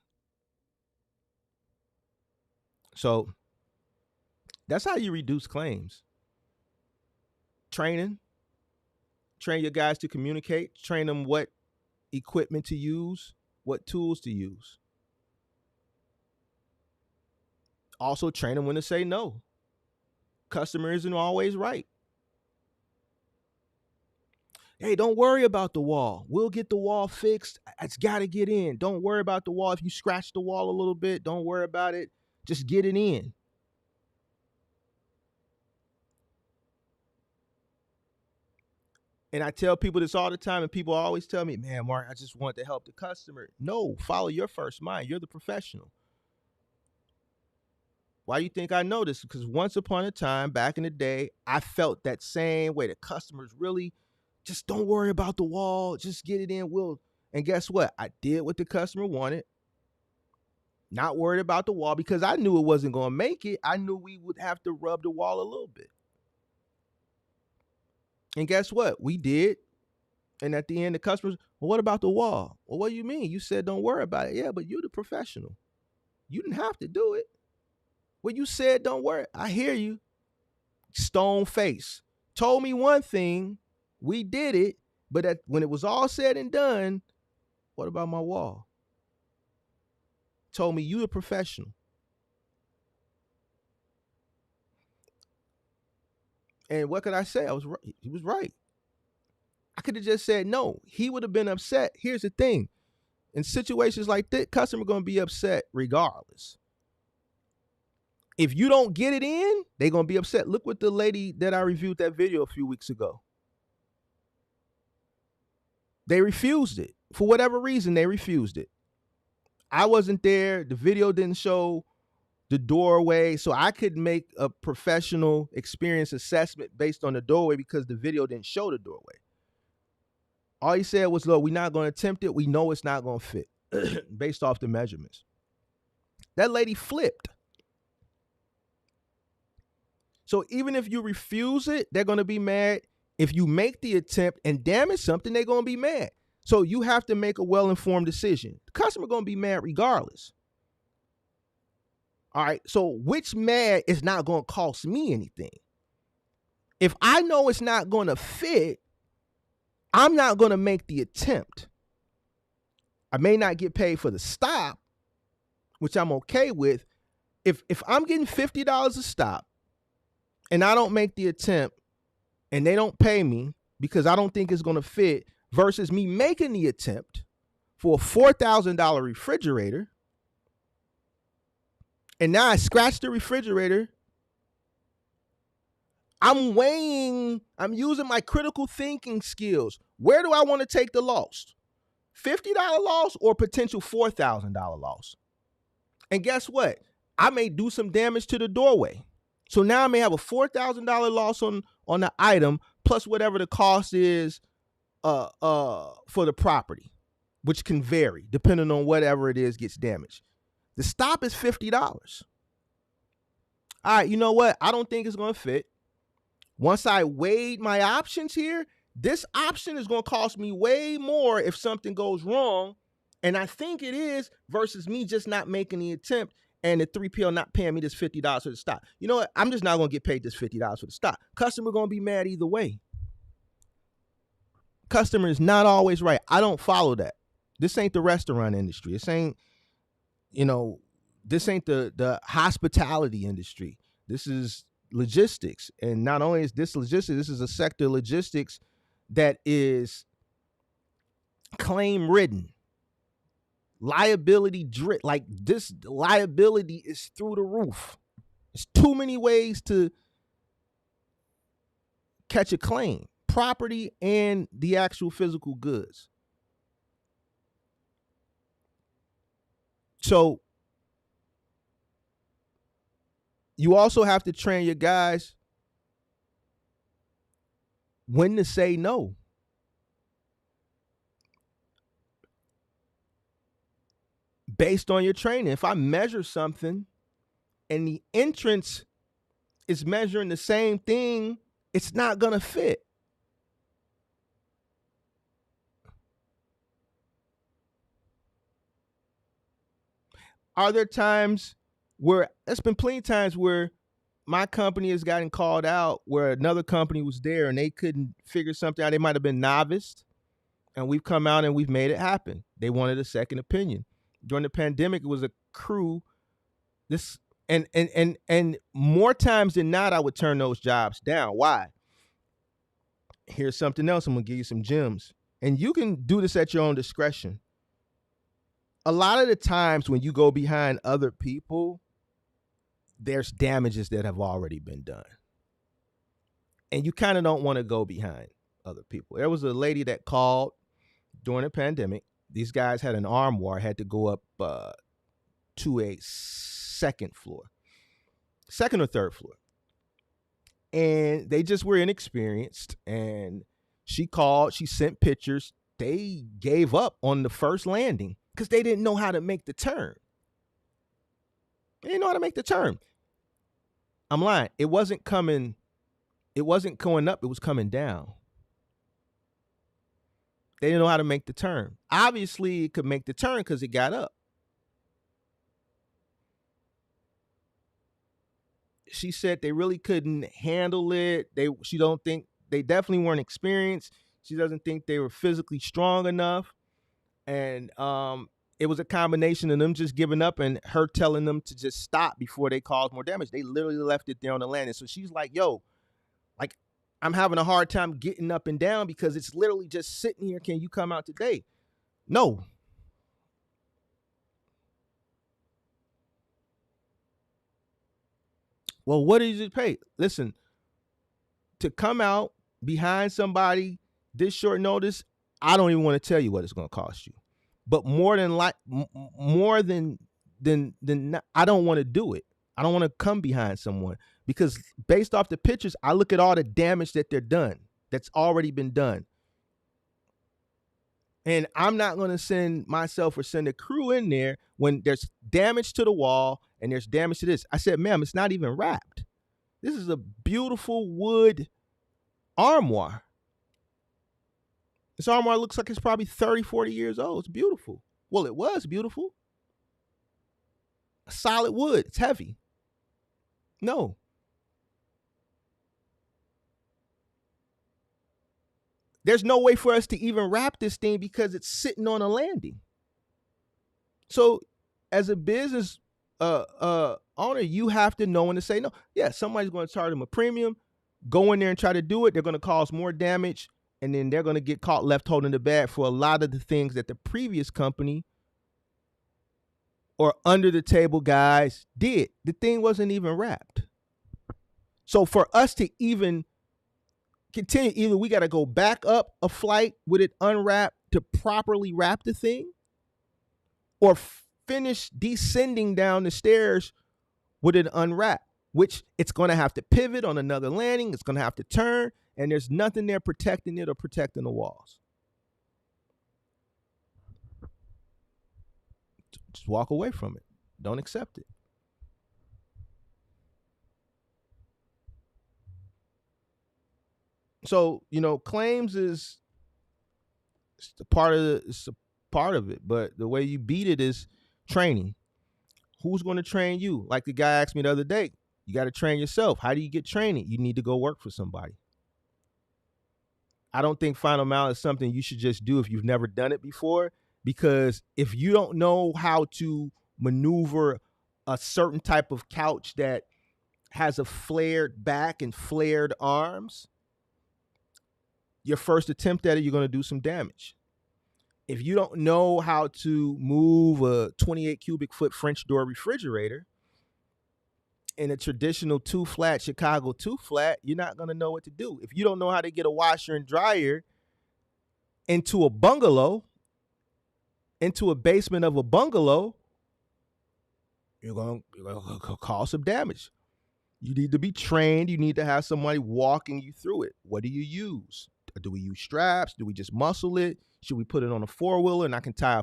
So that's how you reduce claims. Training. Train your guys to communicate. Train them what equipment to use, what tools to use. Also train them when to say no. Customer isn't always right. Hey, don't worry about the wall. We'll get the wall fixed. It's got to get in. Don't worry about the wall. If you scratch the wall a little bit, don't worry about it. Just get it in. And I tell people this all the time, and people always tell me, man, Mark, I just want to help the customer. No, follow your first mind. You're the professional. Why do you think I know this? Because once upon a time, back in the day, I felt that same way. The customers really just don't worry about the wall. Just get it in. And guess what? I did what the customer wanted. Not worried about the wall, because I knew it wasn't going to make it. I knew we would have to rub the wall a little bit. And guess what? We did. And at the end, the customers, well, what about the wall? Well, what do you mean? You said don't worry about it. Yeah, but you're the professional. You didn't have to do it. Well, you said don't worry. I hear you. Stone face. Told me one thing. We did it. But when it was all said and done, what about my wall? Told me you a professional. And what could I say? I was right. He was right. I could have just said no. He would have been upset. Here's the thing. In situations like this, customer going to be upset regardless. If you don't get it in, they're going to be upset. Look what the lady that I reviewed that video a few weeks ago. They refused it. For whatever reason, they refused it. I wasn't there. The video didn't show the doorway, so I could make a professional experience assessment based on the doorway because the video didn't show the doorway. All he said was, look, we're not going to attempt it. We know it's not going to fit based off the measurements. That lady flipped. So even if you refuse it, they're going to be mad. If you make the attempt and damage something, they're going to be mad. So you have to make a well-informed decision. The customer going to be mad regardless. All right, so which mad is not going to cost me anything? If I know it's not going to fit, I'm not going to make the attempt. I may not get paid for the stop, which I'm okay with. If I'm getting $50 a stop and I don't make the attempt and they don't pay me because I don't think it's going to fit, versus me making the attempt for a $4,000 refrigerator, and now I scratch the refrigerator, I'm using my critical thinking skills. Where do I want to take the loss? $50 loss or potential $4,000 loss? And guess what? I may do some damage to the doorway. So now I may have a $4,000 loss on the item, plus whatever the cost is for the property, which can vary depending on whatever it is gets damaged. The stop is $50. All right, you know what? I don't think it's going to fit. Once I weighed my options here, this option is going to cost me way more if something goes wrong And I think it is versus me just not making the attempt and the 3PL not paying me this $50 for the stock. You know what? I'm just not going to get paid this $50 for the stock. Customer going to be mad either way. Customer is not always right. I don't follow that. This ain't the restaurant industry. This ain't, this ain't the hospitality industry. This is logistics. And not only is this logistics, this is a sector of logistics that is claim ridden. Liability drip, like this liability is through the roof. There's too many ways to catch a claim, property and the actual physical goods. So you also have to train your guys when to say no. Based on your training. If I measure something and the entrance is measuring the same thing, it's not going to fit. Are there times where, there's been plenty of times where my company has gotten called out where another company was there and they couldn't figure something out. They might have been novice, and we've come out and we've made it happen. They wanted a second opinion. During the pandemic, it was a crew. This and more times than not, I would turn those jobs down. Why? Here's something else. I'm gonna give you some gems, and you can do this at your own discretion. A lot of the times when you go behind other people, there's damages that have already been done, and you kind of don't want to go behind other people. There was a lady that called during the pandemic. These guys had an armoire, had to go up to a second or third floor. And they just were inexperienced. And she called, she sent pictures. They gave up on the first landing because they didn't know how to make the turn. They didn't know how to make the turn. I'm lying. It wasn't going up, it was coming down. They didn't know how to make the turn. Obviously, it could make the turn because it got up. She said they really couldn't handle it. She don't think they definitely weren't experienced. She doesn't think they were physically strong enough. And it was a combination of them just giving up and her telling them to just stop before they caused more damage. They literally left it there on the landing. So she's like, yo, like, I'm having a hard time getting up and down because it's literally just sitting here. Can you come out today? No. Well, what did you pay? Listen, to come out behind somebody this short notice, I don't even want to tell you what it's going to cost you. But more than I don't want to do it. I don't want to come behind someone because based off the pictures, I look at all the damage that that's already been done. And I'm not going to send myself or send a crew in there when there's damage to the wall and there's damage to this. I said, ma'am, it's not even wrapped. This is a beautiful wood armoire. This armoire looks like it's probably 30, 40 years old. It's beautiful. Well, it was beautiful. Solid wood. It's heavy. No. There's no way for us to even wrap this thing because it's sitting on a landing. So as a business owner, you have to know when to say no. Yeah, somebody's going to charge them a premium. Go in there and try to do it. They're going to cause more damage. And then they're going to get caught left holding the bag for a lot of the things that the previous company or under the table guys did. The thing wasn't even wrapped. So for us to even continue, either we got to go back up a flight with it unwrapped to properly wrap the thing, or finish descending down the stairs with it unwrapped, which it's going to have to pivot on another landing. It's going to have to turn, and there's nothing there protecting it or protecting the walls. Just walk away from it. Don't accept it. So, claims is it's a part part of it. But the way you beat it is training. Who's going to train you? Like the guy asked me the other day, you got to train yourself. How do you get training? You need to go work for somebody. I don't think Final Mile is something you should just do if you've never done it before, because if you don't know how to maneuver a certain type of couch that has a flared back and flared arms, your first attempt at it, you're going to do some damage. If you don't know how to move a 28 cubic foot French door refrigerator in a traditional 2-flat Chicago 2-flat, you're not going to know what to do. If you don't know how to get a washer and dryer into a bungalow, into a basement of a bungalow, you're going to cause some damage. You need to be trained. You need to have somebody walking you through it. What do you use? Do we use straps? Do we just muscle it? Should we put it on a 4-wheeler and I can tie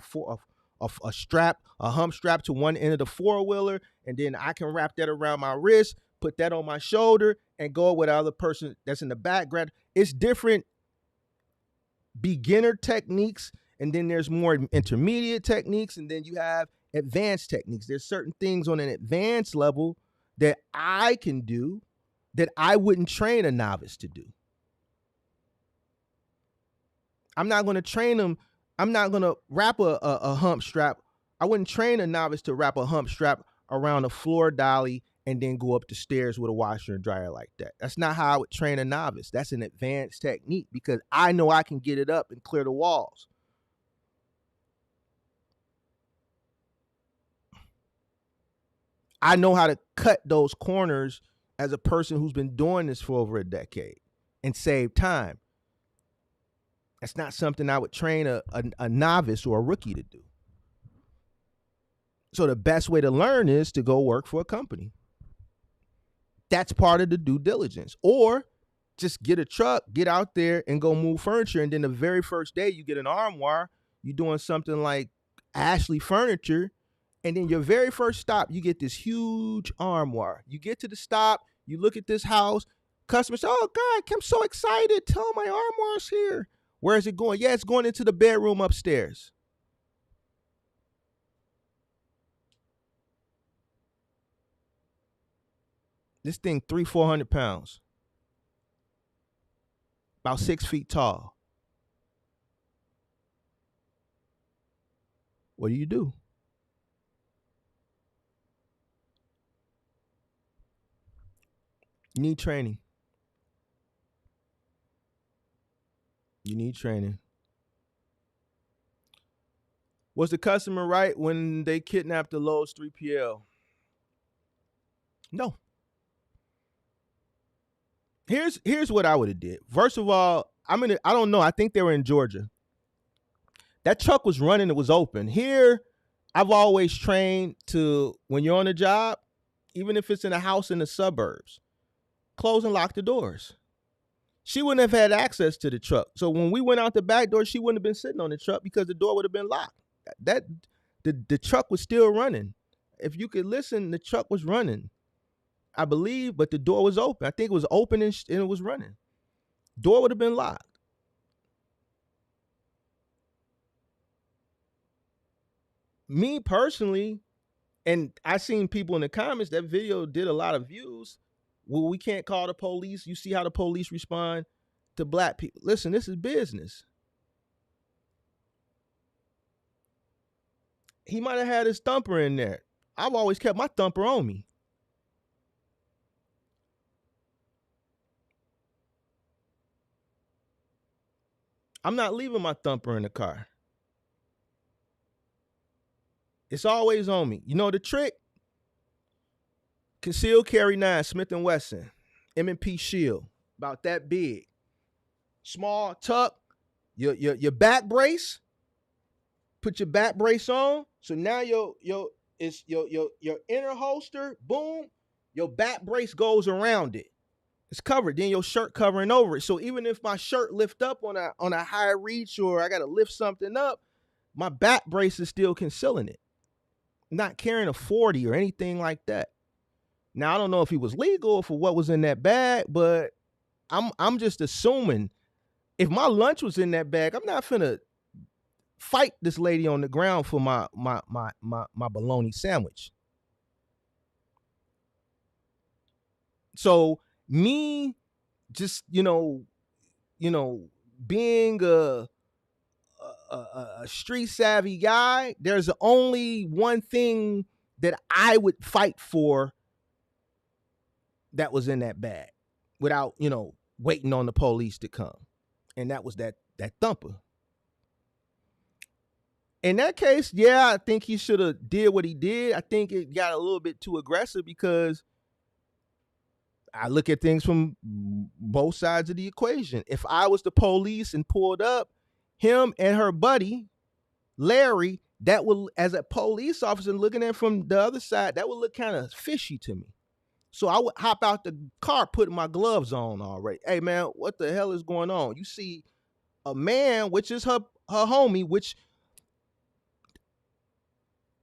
a strap, a hump strap to one end of the 4-wheeler, and then I can wrap that around my wrist, put that on my shoulder, and go with the other person that's in the background. It's different beginner techniques, and then there's more intermediate techniques, and then you have advanced techniques. There's certain things on an advanced level that I can do that I wouldn't train a novice to do. I'm not going to train them. I'm not going to wrap a hump strap. I wouldn't train a novice to wrap a hump strap around a floor dolly and then go up the stairs with a washer and dryer like that. That's not how I would train a novice. That's an advanced technique because I know I can get it up and clear the walls. I know how to cut those corners as a person who's been doing this for over a decade and save time. That's not something I would train a novice or a rookie to do. So the best way to learn is to go work for a company. That's part of the due diligence. Or just get a truck, get out there and go move furniture. And then the very first day you get an armoire, you're doing something like Ashley Furniture. And then your very first stop, you get this huge armoire. You get to the stop, you look at this house, customers say, oh God, I'm so excited. Tell my armoire's here. Where is it going? Yeah, it's going into the bedroom upstairs. This thing 300-400 pounds. About 6 feet tall. What do? You need training. You need training. Was the customer right when they kidnapped the Lowe's 3PL? No. Here's what I would have did. First of all, I don't know. I think they were in Georgia. That truck was running. It was open. Here, I've always trained to, when you're on a job, even if it's in a house in the suburbs, close and lock the doors. She wouldn't have had access to the truck. So when we went out the back door, she wouldn't have been sitting on the truck because the door would have been locked. The truck was still running. If you could listen, the truck was running, I believe, but the door was open. I think it was open and it was running. Door would have been locked. Me personally, and I seen people in the comments, that video did a lot of views. Well, we can't call the police. You see how the police respond to black people. Listen, this is business. He might have had his thumper in there. I've always kept my thumper on me. I'm not leaving my thumper in the car. It's always on me. You know the trick? Concealed carry 9, Smith & Wesson, M&P Shield, about that big. Small tuck, your back brace. Put your back brace on. So now your inner holster, boom, your back brace goes around it. It's covered. Then your shirt covering over it. So even if my shirt lift up on a high reach or I gotta lift something up, my back brace is still concealing it. I'm not carrying a 40 or anything like that. Now, I don't know if he was legal for what was in that bag, but I'm just assuming if my lunch was in that bag, I'm not finna fight this lady on the ground for my bologna sandwich. So me just being a street savvy guy, there's only one thing that I would fight for that was in that bag without, waiting on the police to come. And that was that thumper. In that case, yeah, I think he should have did what he did. I think it got a little bit too aggressive because I look at things from both sides of the equation. If I was the police and pulled up him and her buddy, Larry, that would, as a police officer looking at it from the other side, that would look kind of fishy to me. So I would hop out the car, putting my gloves on already. Hey man, what the hell is going on? You see a man, which is her homie, which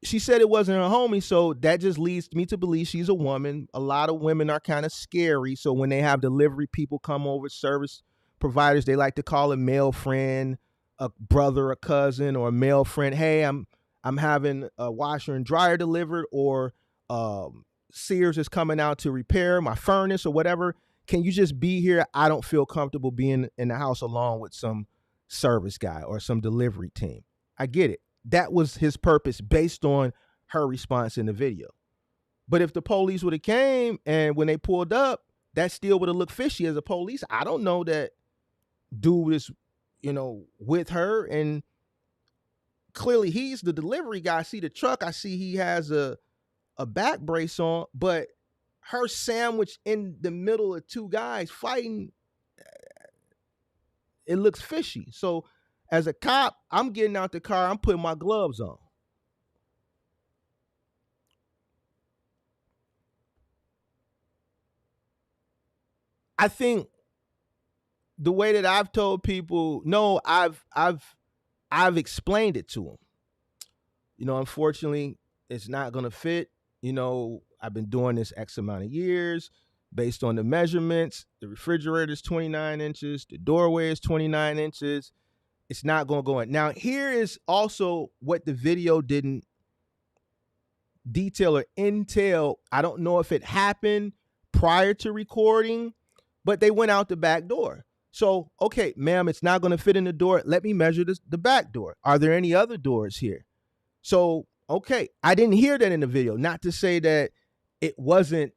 she said it wasn't her homie, so that just leads me to believe she's a woman. A lot of women are kind of scary, so when they have delivery people come over, service providers, they like to call a male friend, a brother, a cousin, or a male friend. Hey, I'm having a washer and dryer delivered, or Sears is coming out to repair my furnace or whatever. Can you just be here? I don't feel comfortable being in the house alone with some service guy or some delivery team. I get it. That was his purpose based on her response in the video. But if the police would have came and when they pulled up, that still would have looked fishy as a police. I don't know that dude is, with her, and clearly he's the delivery guy. I see the truck. I see he has a back brace on, but her sandwich in the middle of two guys fighting, it looks fishy. So as a cop, I'm getting out the car, I'm putting my gloves on. I think the way that I've told people, no, I've explained it to them. Unfortunately, it's not going to fit. I've been doing this X amount of years based on the measurements. The refrigerator is 29 inches. The doorway is 29 inches. It's not going to go in. Now, here is also what the video didn't detail or entail. I don't know if it happened prior to recording, but they went out the back door. So, okay, ma'am, it's not going to fit in the door. Let me measure the back door. Are there any other doors here? So, okay, I didn't hear that in the video. Not to say that it wasn't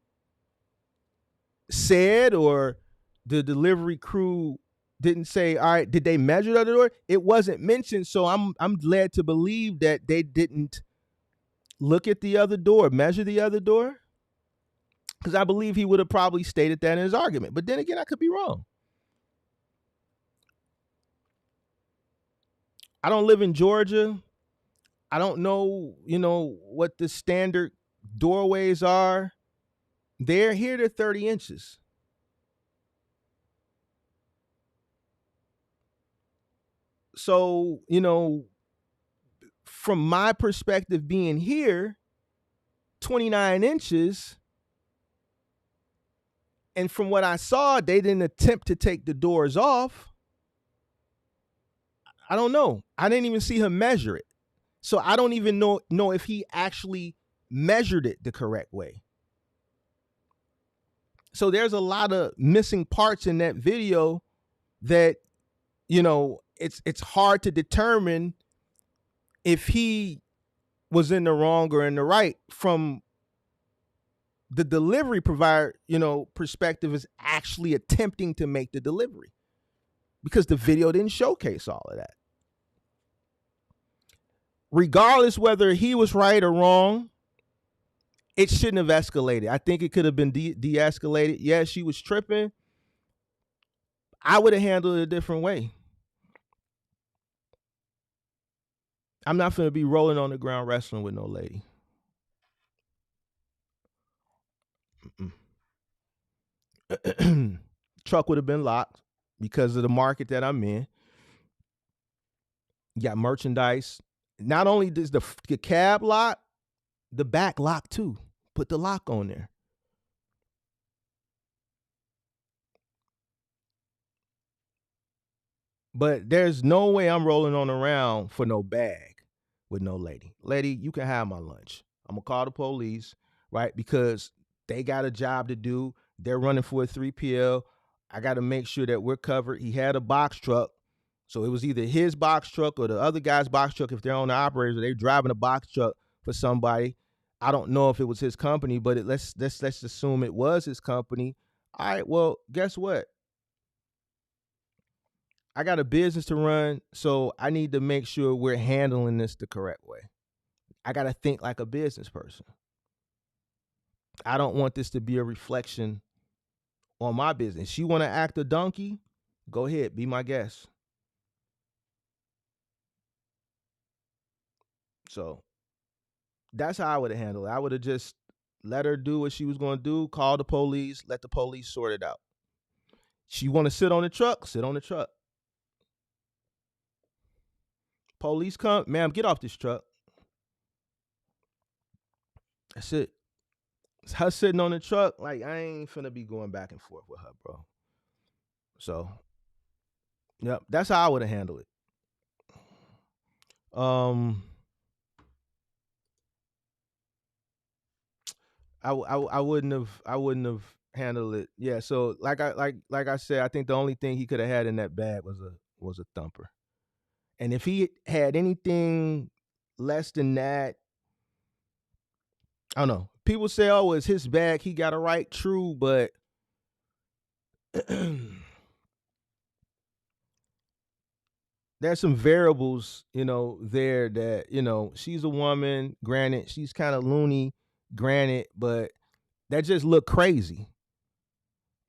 said or the delivery crew didn't say, all right, did they measure the other door? It wasn't mentioned, so I'm led to believe that they didn't look at the other door, measure the other door, because I believe he would have probably stated that in his argument. But then again, I could be wrong. I don't live in Georgia. I don't know, what the standard doorways are. They're here to 30 inches. So, from my perspective being here, 29 inches, and from what I saw, they didn't attempt to take the doors off. I don't know. I didn't even see him measure it. So I don't even know if he actually measured it the correct way. So there's a lot of missing parts in that video that, it's hard to determine if he was in the wrong or in the right from the delivery provider, perspective is actually attempting to make the delivery, because the video didn't showcase all of that. Regardless whether he was right or wrong, it shouldn't have escalated. I think it could have been de-escalated. Yeah, she was tripping. I would have handled it a different way. I'm not going to be rolling on the ground wrestling with no lady. Truck would have been locked because of the market that I'm in. You got merchandise. Not only does the cab lock, the back lock too. Put the lock on there. But there's no way I'm rolling on around for no bag with no lady. Lady, you can have my lunch. I'm gonna call the police, right? Because they got a job to do. They're running for a 3PL. I got to make sure that we're covered. He had a box truck. So it was either his box truck or the other guy's box truck if they're on the operators or they're driving a box truck for somebody. I don't know if it was his company, but let's assume it was his company. All right, well, guess what? I got a business to run, so I need to make sure we're handling this the correct way. I got to think like a business person. I don't want this to be a reflection on my business. You want to act a donkey? Go ahead, be my guest. So that's how I would have handled it. I would have just let her do what she was going to do, call the police, let the police sort it out. She want to sit on the truck, sit on the truck. Police come, ma'am, get off this truck. That's it. It's her sitting on the truck, like I ain't finna be going back and forth with her, bro. So, yep, that's how I would have handled it. Um, I wouldn't have handled it. Yeah. So like I said, I think the only thing he could have had in that bag was a thumper. And if he had anything less than that, I don't know. People say, "Oh, it's his bag. He got a right." True, but there's some variables, there that she's a woman. Granted, she's kind of loony. Granted, but that just look crazy.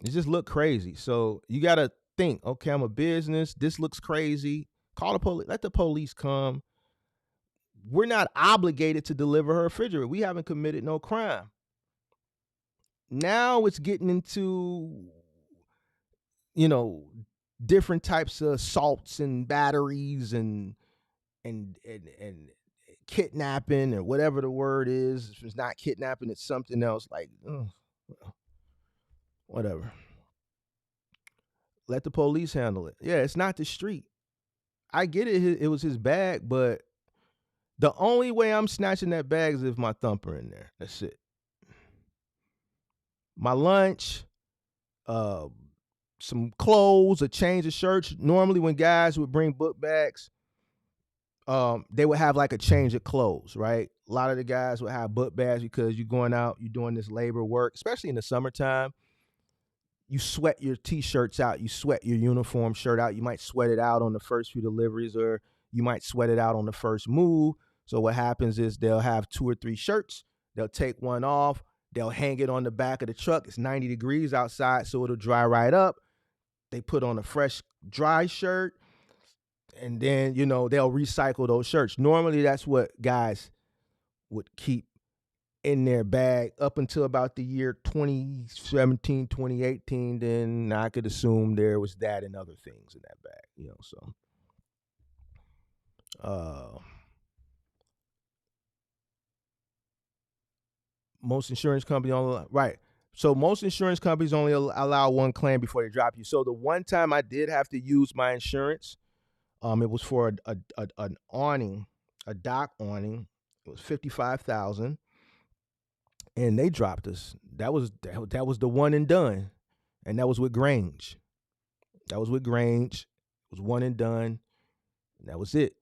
It just look crazy. So you gotta think. Okay, I'm a business. This looks crazy. Call the police. Let the police come. We're not obligated to deliver her refrigerator. We haven't committed no crime. Now it's getting into you know different types of assaults and batteries and kidnapping or whatever the word is. If it's not kidnapping, it's something else. Like whatever. Let the police handle it. Yeah, it's not the street. I get it. It was his bag, but the only way I'm snatching that bag is if my thumper in there. That's it. My lunch, uh, some clothes, a change of shirts. Normally, when guys would bring book bags, they would have like a change of clothes, right? A lot of the guys would have book bags because you're going out, you're doing this labor work, especially in the summertime. You sweat your t-shirts out, you sweat your uniform shirt out. You might sweat it out on the first few deliveries, or you might sweat it out on the first move. So what happens is they'll have 2 or 3 shirts. They'll take one off. They'll hang it on the back of the truck. It's 90 degrees outside, so it'll dry right up. They put on a fresh, dry shirt, and then, they'll recycle those shirts. Normally, that's what guys would keep in their bag up until about the year 2017, 2018. Then I could assume there was that and other things in that bag, so. Most insurance companies only, right. So most insurance companies only allow one claim before they drop you. So the one time I did have to use my insurance, it was for an awning, a dock awning. It was $55,000, and they dropped us. That was the one and done, and that was with Grange. That was with Grange. It was one and done. And that was it.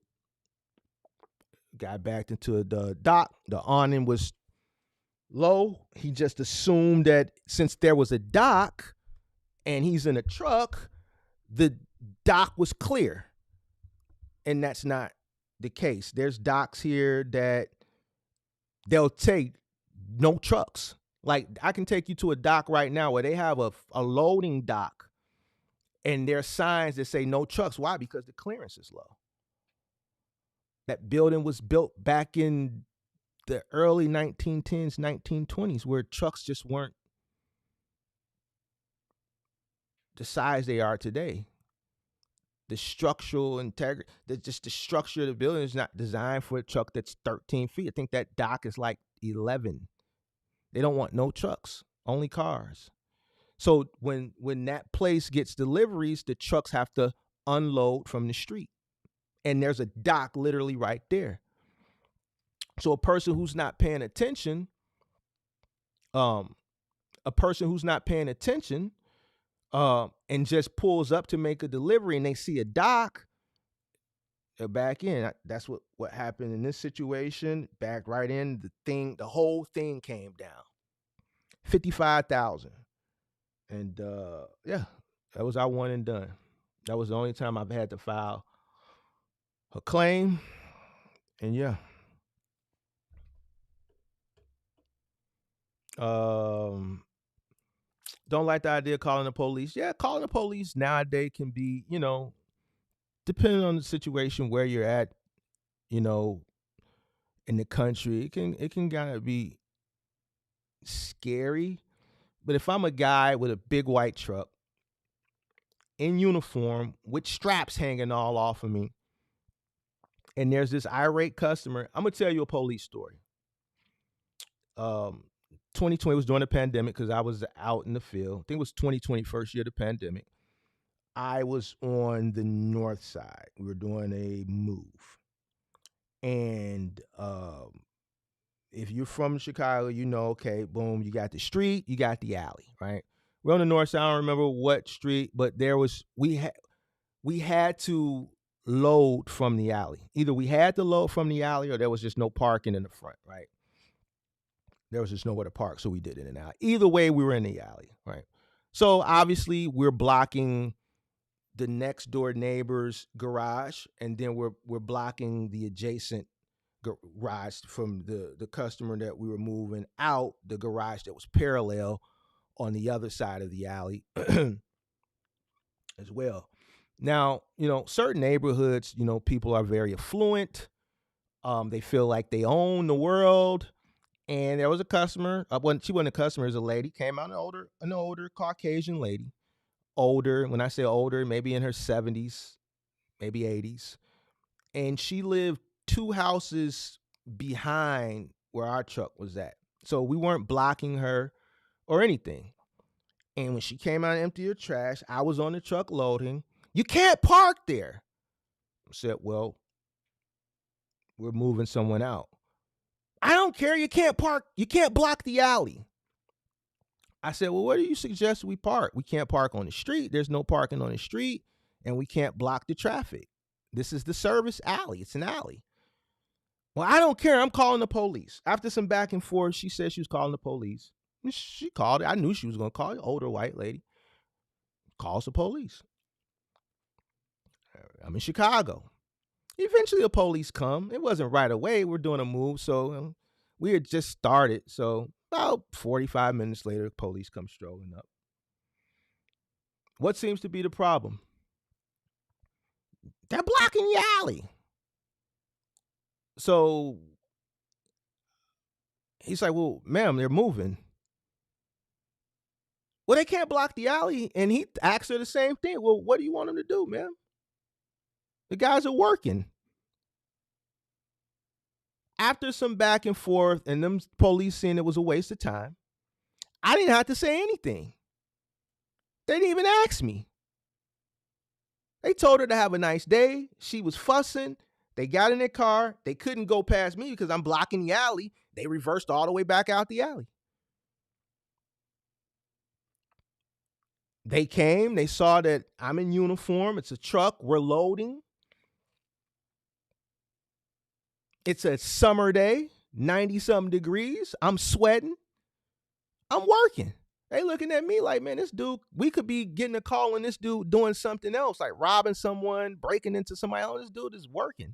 Got backed into the dock. The awning was low. He just assumed that since there was a dock and he's in a truck, the dock was clear. And that's not the case. There's docks here that they'll take no trucks. Like I can take you to a dock right now where they have a loading dock and there's signs that say no trucks. Why? Because the clearance is low. That building was built back in the early 1910s, 1920s, where trucks just weren't the size they are today. The structural integrity, the structure of the building is not designed for a truck that's 13 feet. I think that dock is like 11. They don't want no trucks, only cars. So when that place gets deliveries, the trucks have to unload from the street. And there's a dock literally right there. So a person who's not paying attention, um, and just pulls up to make a delivery and they see a dock, they're back in. That's what happened in this situation. Back right in. The whole thing came down. 55,000. And yeah, that was our one and done. That was the only time I've had to file a claim. And yeah. Don't like the idea of calling the police. Yeah, calling the police nowadays can be, depending on the situation where you're at, you know, in the country, it can kind of be scary. But if I'm a guy with a big white truck in uniform with straps hanging all off of me, and there's this irate customer, I'm gonna tell you a police story. 2020 was during the pandemic because I was out in the field. I think it was 2020, first year of the pandemic. I was on the north side. We were doing a move. And if you're from Chicago, okay, boom, you got the street, you got the alley, right? We're on the north side. I don't remember what street, but we had to load from the alley. Either we had to load from the alley or there was just no parking in the front, right? There was just nowhere to park, so we did it in the alley. Either way, we were in the alley, right? So obviously we're blocking the next door neighbor's garage, and then we're blocking the adjacent garage from the customer that we were moving out, the garage that was parallel on the other side of the alley as well. Now, certain neighborhoods, people are very affluent. They feel like they own the world. And there was a customer. She wasn't a customer, it was a lady. Came out an older Caucasian lady. Older, when I say older, maybe in her 70s, maybe 80s. And she lived 2 houses behind where our truck was at. So we weren't blocking her or anything. And when she came out and emptied her trash, I was on the truck loading. You can't park there. I said, well, we're moving someone out. I don't care. You can't park. You can't block the alley. I said, well, where do you suggest we park? We can't park on the street. There's no parking on the street, and we can't block the traffic. This is the service alley. It's an alley. Well, I don't care. I'm calling the police. After some back and forth, she said she was calling the police. She called it. I knew she was going to call it. Older white lady calls the police. I'm in Chicago. Eventually, the police come. It wasn't right away. We're doing a move, so we had just started. So about 45 minutes later, the police come strolling up. What seems to be the problem? They're blocking the alley. So he's like, well, ma'am, they're moving. Well, they can't block the alley. And he asks her the same thing. Well, what do you want them to do, ma'am? The guys are working. After some back and forth and them police saying it was a waste of time, I didn't have to say anything. They didn't even ask me. They told her to have a nice day. She was fussing. They got in their car. They couldn't go past me because I'm blocking the alley. They reversed all the way back out the alley. They came. They saw that I'm in uniform. It's a truck. We're loading. It's a summer day, 90-something degrees. I'm sweating. I'm working. They looking at me like, man, this dude, we could be getting a call on this dude doing something else, like robbing someone, breaking into somebody else. This dude is working.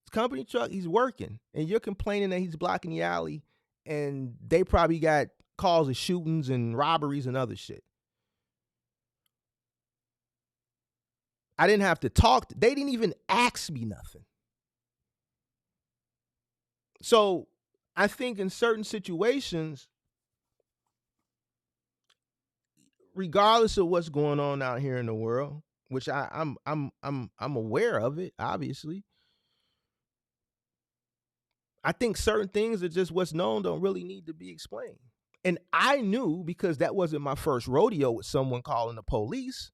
It's company truck, he's working. And you're complaining that he's blocking the alley, and they probably got calls of shootings and robberies and other shit. I didn't have to talk. They didn't even ask me nothing. So I think in certain situations, regardless of what's going on out here in the world, which I'm aware of it, obviously, I think certain things are just what's known don't really need to be explained. And I knew, because that wasn't my first rodeo with someone calling the police.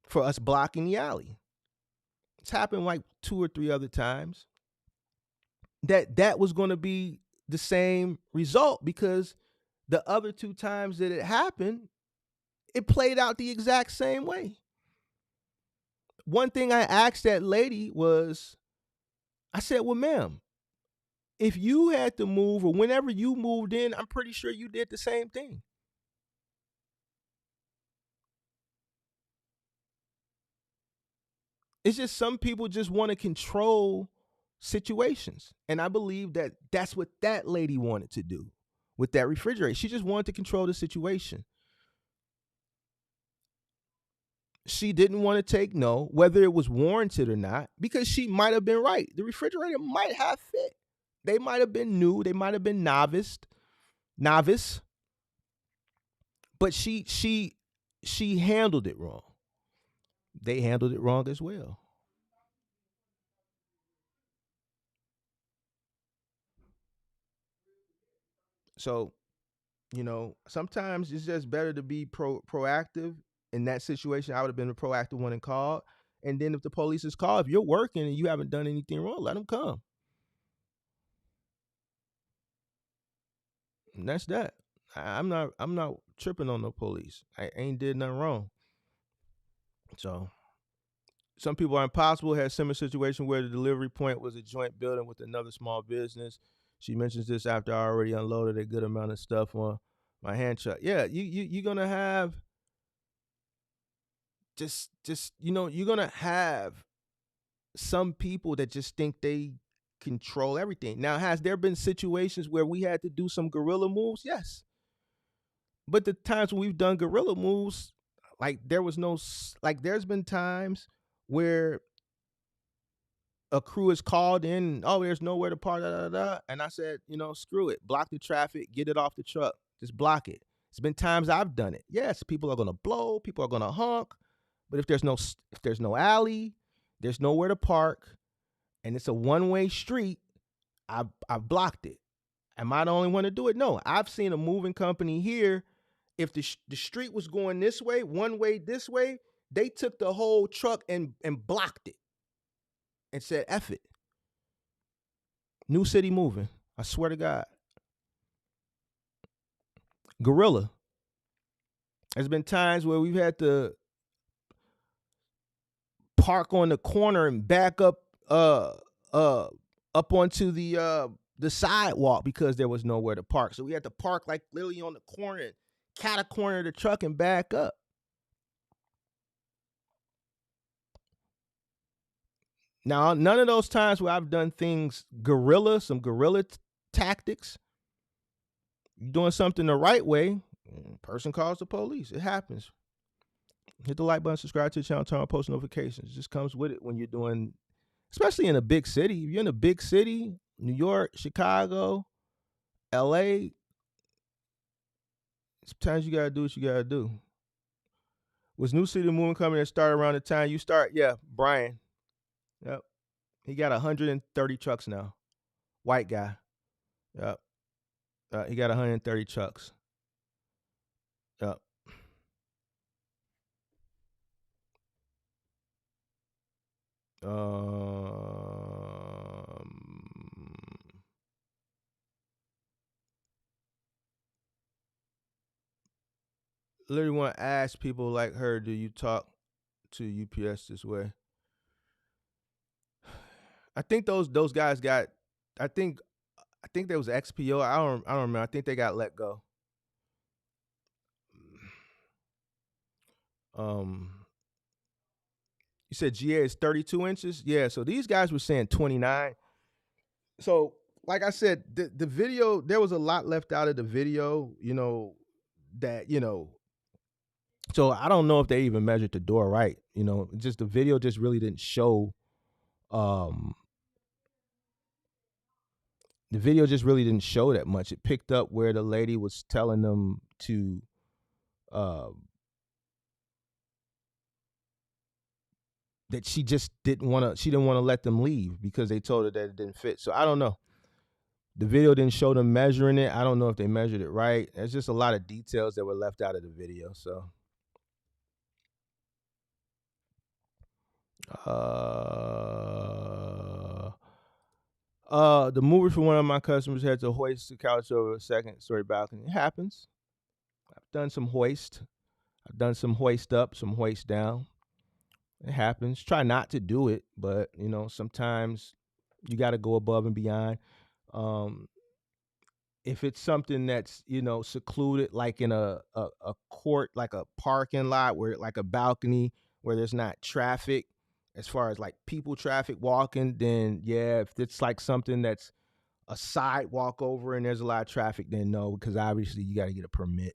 for us blocking the alley. It's happened like 2 or 3 other times. That was going to be the same result because the other 2 times that it happened, it played out the exact same way. One thing I asked that lady was, I said, well, ma'am, if you had to move or whenever you moved in, I'm pretty sure you did the same thing. It's just some people just want to control situations. And I believe that that's what that lady wanted to do with that refrigerator. She just wanted to control the situation. She didn't want to take no, whether it was warranted or not, because she might have been right. The refrigerator might have fit. They might have been new. They might have been novice, but she handled it wrong. They handled it wrong as well. So, sometimes it's just better to be proactive in that situation. I would have been the proactive one and called. And then if the police is called, if you're working and you haven't done anything wrong, let them come. And that's that. I'm not tripping on the police. I ain't did nothing wrong. So some people are impossible. Had a similar situation where the delivery point was a joint building with another small business. She mentions this after I already unloaded a good amount of stuff on my hand truck. Yeah, you're gonna have just you're gonna have some people that just think they control everything. Now, has there been situations where we had to do some guerrilla moves? Yes. But the times when we've done guerrilla moves, like there was no, like there's been times where a crew is called in, oh, there's nowhere to park, and I said, screw it, block the traffic, get it off the truck, just block it. It's been times I've done it. Yes, people are gonna blow, people are gonna honk, but if there's no alley, there's nowhere to park, and it's a one-way street, I've blocked it. Am I the only one to do it? No, I've seen a moving company here. If the street was going this way, one way this way, they took the whole truck and blocked it and said, F it. New city moving. I swear to God. Gorilla. There's been times where we've had to park on the corner and back up up onto the sidewalk because there was nowhere to park. So we had to park like literally on the corner and cat a corner of the truck and back up. Now, none of those times where I've done things some guerrilla tactics, you're doing something the right way, person calls the police. It happens. Hit the like button, subscribe to the channel, turn on post notifications. It just comes with it when you're doing, especially in a big city. If you're in a big city, New York, Chicago, LA, sometimes you gotta do what you gotta do. Was New City Moving coming and start around the time you start? Yeah, Brian. Yep. He got 130 trucks now. White guy. Yep. He got 130 trucks. Yep. Literally want to ask people like her, do you talk to UPS this way? I think those guys got. I think there was XPO. I don't remember. I think they got let go. You said GA is 32 inches. Yeah. So these guys were saying 29. So like I said, the video, there was a lot left out of the video. That So I don't know if they even measured the door right. Just the video just really didn't show. The video just really didn't show that much. It picked up where the lady was telling them to that she didn't want to let them leave because they told her that it didn't fit. So I don't know. The video didn't show them measuring it. I don't know if they measured it right. There's just a lot of details that were left out of the video. So The mover for one of my customers had to hoist the couch over a second story balcony. It happens. I've done some hoist. I've done some hoist up, some hoist down. It happens. Try not to do it, but sometimes you got to go above and beyond. Um, if it's something that's secluded, like in a court, like a parking lot, where like a balcony where there's not traffic, as far as like people traffic walking, then yeah. If it's like something that's a sidewalk over and there's a lot of traffic, then no, because obviously you got to get a permit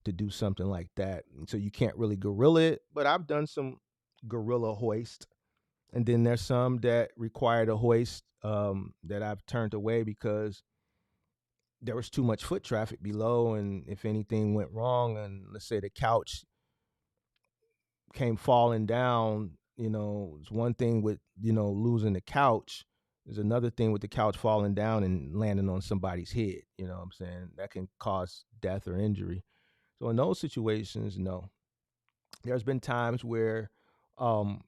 to do something like that. And so you can't really gorilla it. But I've done some gorilla hoist, and then there's some that required a hoist that I've turned away because there was too much foot traffic below, and if anything went wrong, and let's say the couch came falling down, it's one thing with losing the couch. There's another thing with the couch falling down and landing on somebody's head. You know what I'm saying? That can cause death or injury. So in those situations, no. There's been times where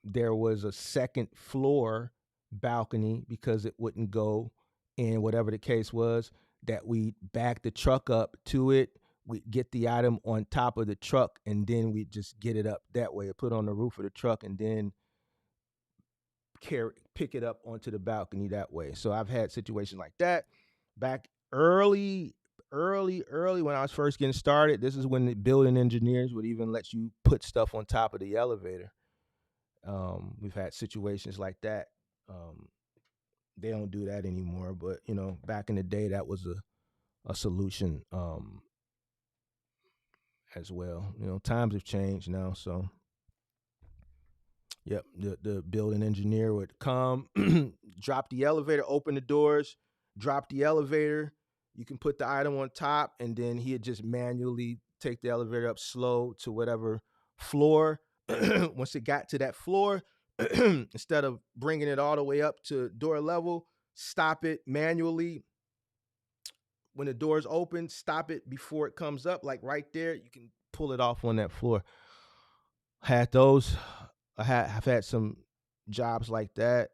there was a second floor balcony because it wouldn't go, and whatever the case was, that we back the truck up to it. We get the item on top of the truck, and then we just get it up that way. Put on the roof of the truck, and then pick it up onto the balcony that way. So I've had situations like that back early when I was first getting started. This is when the building engineers would even let you put stuff on top of the elevator. We've had situations like that. They don't do that anymore, but back in the day, that was a solution as well. Times have changed now, so yep, the building engineer would come, drop the elevator, open the doors, drop the elevator. You can put the item on top, and then he'd just manually take the elevator up slow to whatever floor. Once it got to that floor, instead of bringing it all the way up to door level, stop it manually. When the doors open, stop it before it comes up, like right there. You can pull it off on that floor. Had those. I've had some jobs like that.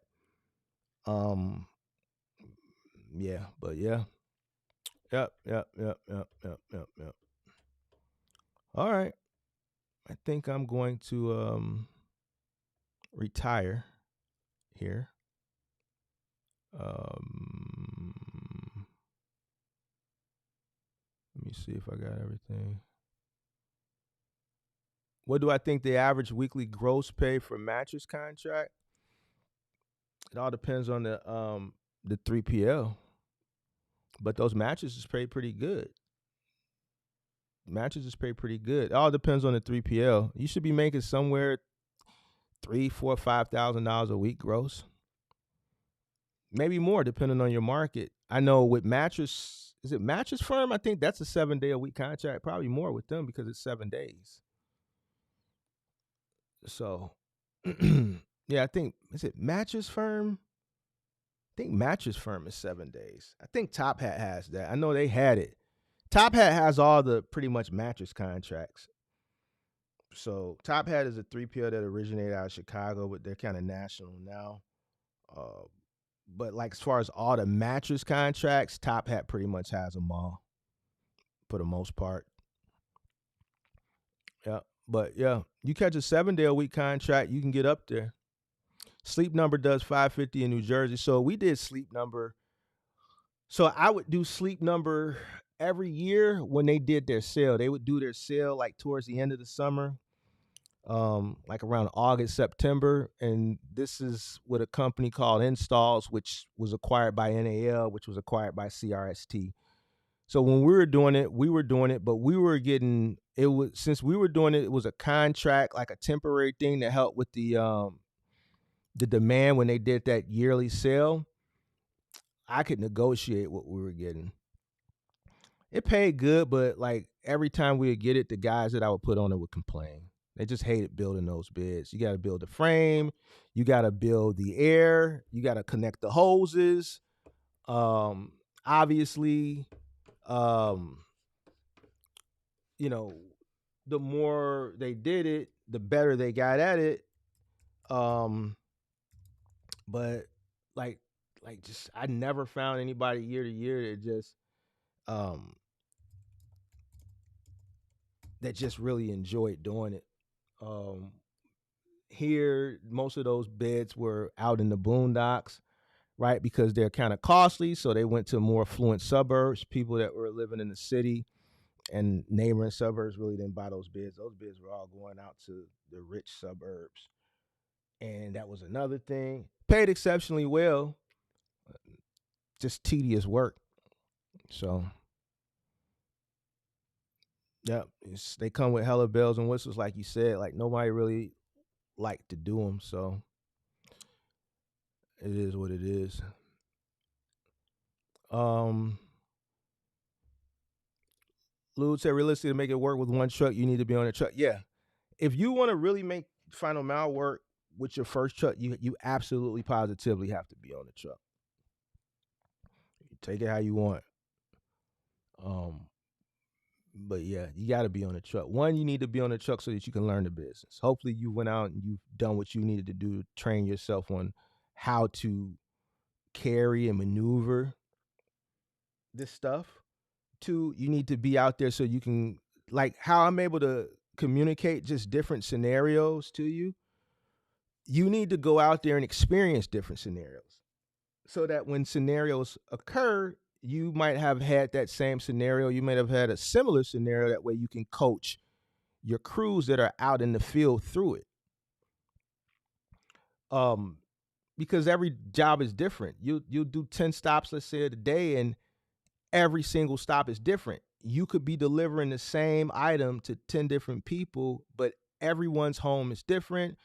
Um, yeah, but yeah. Yep. All right. I think I'm going to retire here. Let me see if I got everything. What do I think the average weekly gross pay for mattress contract? It all depends on the 3PL. But those mattresses pay pretty good. Mattresses pay pretty good. It all depends on the 3PL. You should be making somewhere $3, $4, $5,000 a week gross. Maybe more depending on your market. I know with mattress, is it Mattress Firm? I think that's a 7-day a week contract. Probably more with them because it's 7 days. So yeah, I think, is it Mattress Firm? I think Mattress Firm is 7 days. I think Top Hat has that. I know they had it. Top Hat has all the pretty much mattress contracts. So Top Hat is a 3PL that originated out of Chicago, but they're kind of national now. Uh, but like as far as all the mattress contracts, Top Hat pretty much has them all for the most part. Yeah, but yeah, you catch a 7-day a week contract, you can get up there. Sleep Number does 550 in New Jersey, so we did Sleep Number. So I would do Sleep Number every year when they did their sale. They would do their sale like towards the end of the summer, like around August, September. And this is with a company called Installs, which was acquired by NAL, which was acquired by CRST. So when we were doing it, but we were getting it was since we were doing it, it was a contract, like a temporary thing to help with the demand when they did that yearly sale. I could negotiate what we were getting. It paid good, but like every time we would get it, the guys that I would put on it would complain. They just hated building those beds. You got to build the frame, you got to build the air, you got to connect the hoses. Obviously, um, you know, the more they did it, the better they got at it. Um, but like just I never found anybody year to year um that just really enjoyed doing it. Um, Here, most of those beds were out in the boondocks, right? Because they're kind of costly, so they went to more affluent suburbs. People that were living in the city and neighboring suburbs really didn't buy those beds. Those beds were all going out to the rich suburbs, and that was another thing. Paid exceptionally well, just tedious work. So, yeah, they come with hella bells and whistles, like you said. Like nobody really liked to do them, so it is what it is. Um, Lou said, realistically, to make it work with one truck, you need to be on a truck. Yeah, if you want to really make final mile work with your first truck, you absolutely positively have to be on the truck. You take it how you want. Um, but yeah, you got to be on the truck. One, you need to be on the truck so that you can learn the business. Hopefully, you went out and you've done what you needed to do to train yourself on how to carry and maneuver this stuff. Two, you need to be out there so you can, like how I'm able to communicate just different scenarios to you. You need to go out there and experience different scenarios so that when scenarios occur, you might have had that same scenario. You might have had a similar scenario. That way you can coach your crews that are out in the field through it. Um, because every job is different. You'll do 10 stops, let's say, a day, and every single stop is different. You could be delivering the same item to 10 different people, but everyone's home is different.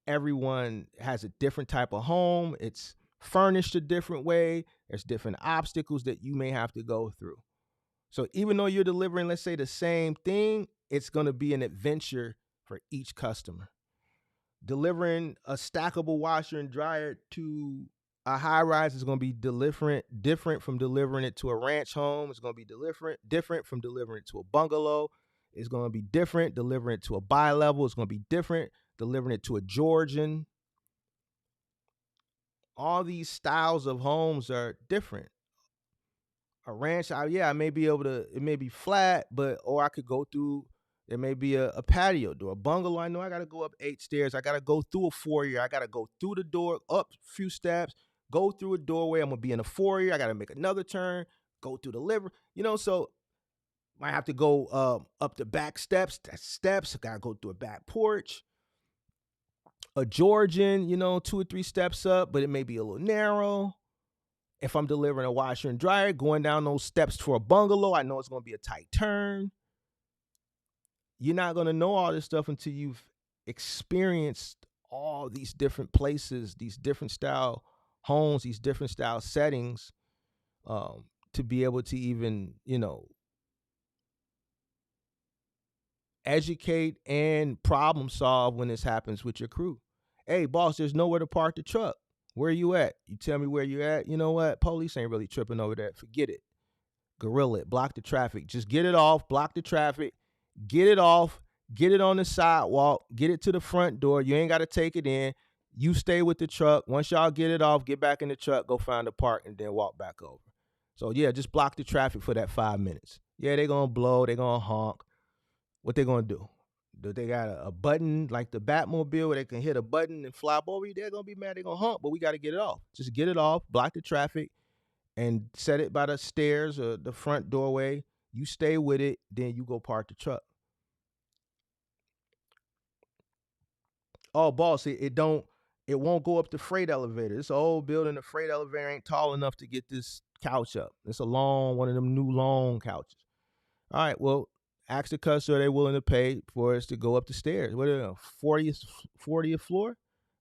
Everyone has a different type of home. It's furnished a different way. There's different obstacles that you may have to go through. So even though you're delivering, let's say, the same thing, it's going to be an adventure for each customer. Delivering a stackable washer and dryer to a high rise is going to be different from delivering it to a ranch home. It's going to be different from delivering it to a bungalow. It's going to be different delivering it to a bi-level. It's going to be different delivering it to a Georgian. All these styles of homes are different. A ranch, I may be able to, it may be flat, but, or I could go through, there may be a patio door. A bungalow, I know I got to go up 8 stairs. I got to go through a foyer. I got to go through the door, up a few steps, go through a doorway. I'm going to be in a foyer. I got to make another turn, go through the living, so might have to go up the back steps. That's steps. I got to go through a back porch. A Georgian, 2 or 3 steps up, but it may be a little narrow. If I'm delivering a washer and dryer, going down those steps for a bungalow, I know it's going to be a tight turn. You're not going to know all this stuff until you've experienced all these different places, these different style homes, these different style settings, to be able to even, educate and problem solve when this happens with your crew. Hey, boss, there's nowhere to park the truck. Where you at? You tell me where you at. You know what? Police ain't really tripping over that. Forget it. Gorilla it. Block the traffic. Just get it off. Block the traffic. Get it off. Get it on the sidewalk. Get it to the front door. You ain't got to take it in. You stay with the truck. Once y'all get it off, get back in the truck, go find a park, and then walk back over. So, yeah, just block the traffic for that 5 minutes. Yeah, they're going to blow. They're going to honk. What they going to do? Do they got a button like the Batmobile where they can hit a button and flop over you? They're going to be mad. They're going to honk, but we got to get it off. Just get it off, block the traffic, and set it by the stairs or the front doorway. You stay with it, then you go park the truck. Oh, boss, it won't go up the freight elevator. It's an old building. The freight elevator ain't tall enough to get this couch up. It's one of them new long couches. All right, well, ask the customer, are they willing to pay for us to go up the stairs? What are 40th floor?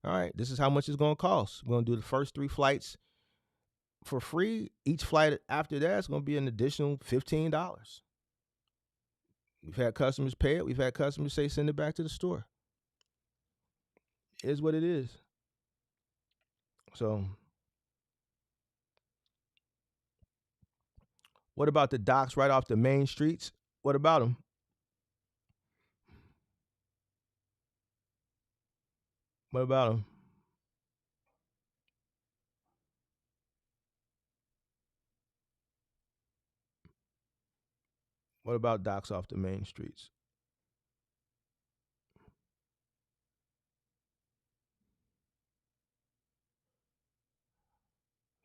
All right, this is how much it's going to cost. We're going to do the first 3 flights for free. Each flight after that is going to be an additional $15. We've had customers pay it. We've had customers say send it back to the store. It is what it is. So, what about the docks right off the main streets? What about them? What about them? What about docks off the main streets?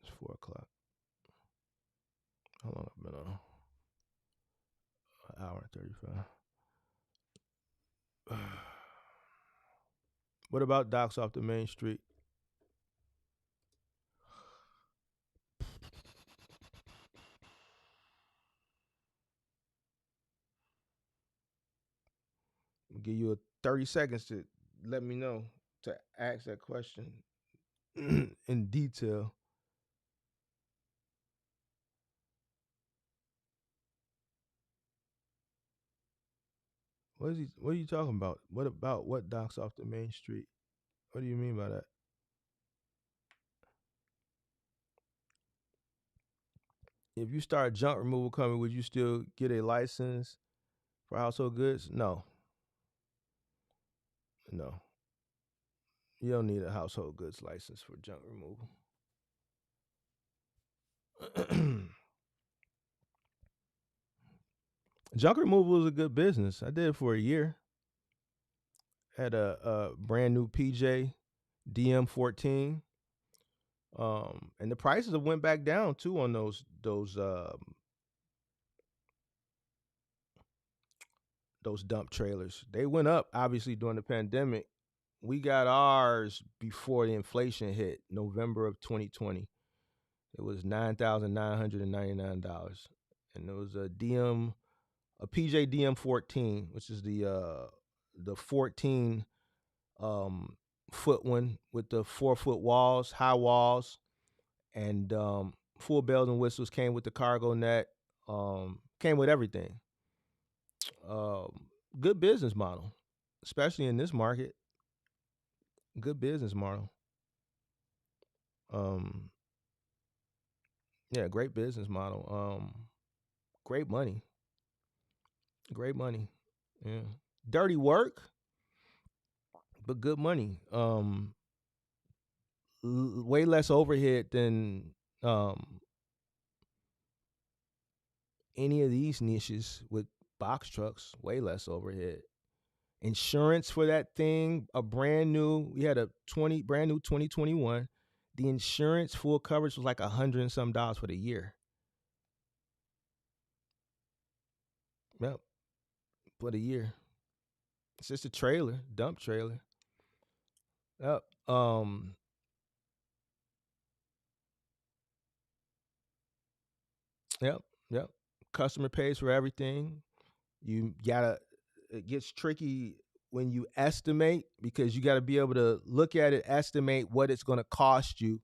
It's 4 o'clock. How long have I been on? An hour and 35. What about docks off the main street? I'll give you 30 seconds to let me know to ask that question in detail. What are you talking about? What about what docks off the main street? What do you mean by that? If you start junk removal company, would you still get a license for household goods? No. No. You don't need a household goods license for junk removal. Junk removal is a good business. I did it for a year. Had a brand new PJ DM14. And the prices have went back down too on those dump trailers. They went up obviously during the pandemic. We got ours before the inflation hit, November of 2020. It was $9,999, and it was a PJ DM14, which is the 14 foot one with the 4 foot walls, high walls, and full bells and whistles. Came with the cargo net. Came with everything. Good business model, especially in this market. Good business model. Um, yeah, great business model. Great money. Great money. Yeah. Dirty work, but good money. Way less overhead than any of these niches with box trucks. Way less overhead. Insurance for that thing, a brand new. We had a brand new 2021. The insurance full coverage was like $100 and some for the year. Yep, for the year. It's just a trailer, dump trailer. Yep. Yep. Yep. Customer pays for everything. You gotta. It gets tricky when you estimate because you got to be able to look at it, estimate what it's going to cost you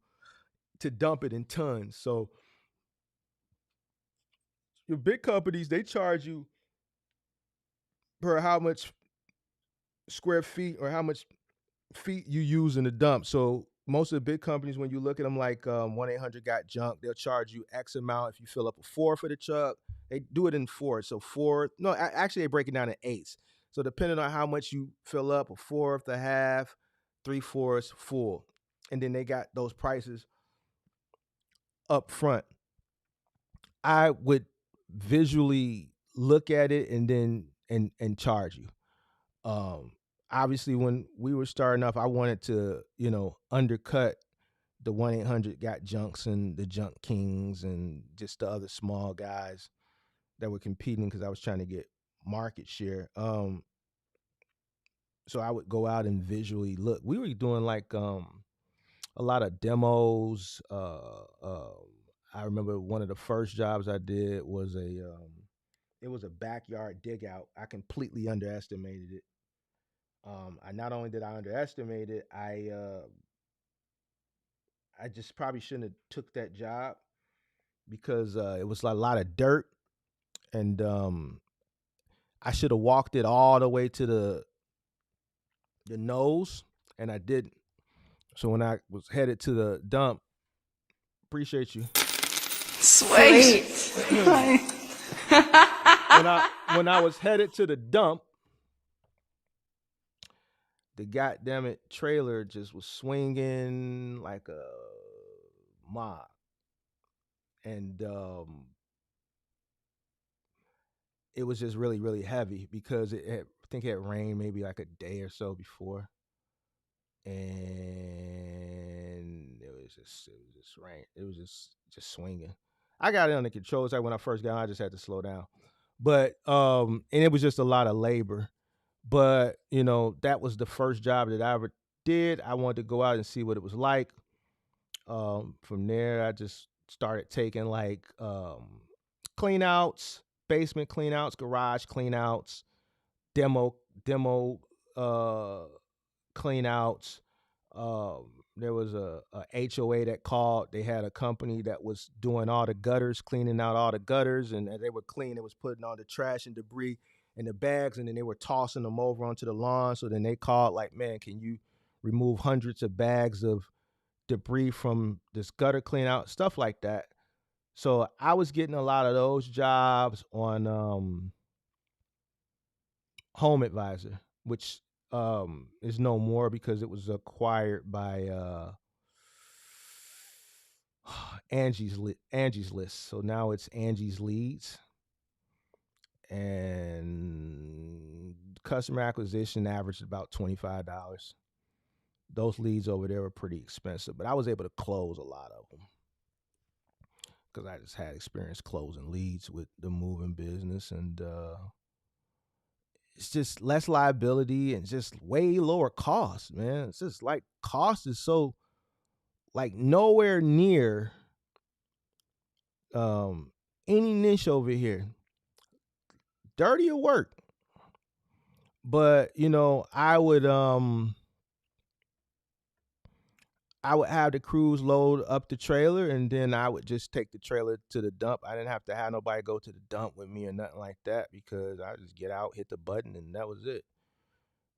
to dump it in tons. So your big companies, they charge you per how much square feet or how much feet you use in the dump. So most of the big companies, when you look at them like 1-800 Got Junk, they'll charge you X amount if you fill up a 4 for the truck. They do it in 4. So 4, no, actually they break it down in 8s. So depending on how much you fill up, a fourth, a half, 3/4 full. And then they got those prices up front. I would visually look at it and then and charge you. Um, Obviously, when we were starting off, I wanted to undercut the 1-800 Got Junks and the Junk Kings and just the other small guys that were competing because I was trying to get market share. So I would go out and visually look. We were doing like a lot of demos. I remember one of the first jobs I did was it was a backyard dig out. I completely underestimated it. I not only did I underestimate it, I just probably shouldn't have took that job because it was a lot of dirt, and I should have walked it all the way to the nose, and I didn't. So when I was headed to the dump, appreciate you. Sweet. When I was headed to the dump, the goddamn it trailer just was swinging like a mob, and it was just really really heavy because I think it had rained maybe like a day or so before, and it was just rain. It was just swinging. I got it under control. It's like when I first got on, I just had to slow down, but and it was just a lot of labor. But that was the first job that I ever did. I wanted to go out and see what it was like. From there, I just started taking like clean outs, basement clean outs, garage clean outs, demo uh, clean outs. There was a HOA that called. They had a company that was doing all the gutters, cleaning out all the gutters, and as they were clean, it was putting all the trash and debris in the bags, and then they were tossing them over onto the lawn. So then they called, like, man, can you remove hundreds of bags of debris from this gutter clean out, stuff like that. So I was getting a lot of those jobs on Home Advisor, which is no more because it was acquired by Angie's List. So now it's Angie's Leads, and customer acquisition averaged about $25. Those leads over there were pretty expensive, but I was able to close a lot of them because I just had experience closing leads with the moving business, and it's just less liability and just way lower cost, man. It's just like cost is so like nowhere near um any niche over here. Dirtier work. But I would have the crews load up the trailer, and then I would just take the trailer to the dump. I didn't have to have nobody go to the dump with me or nothing like that because I just get out, hit the button, and that was it.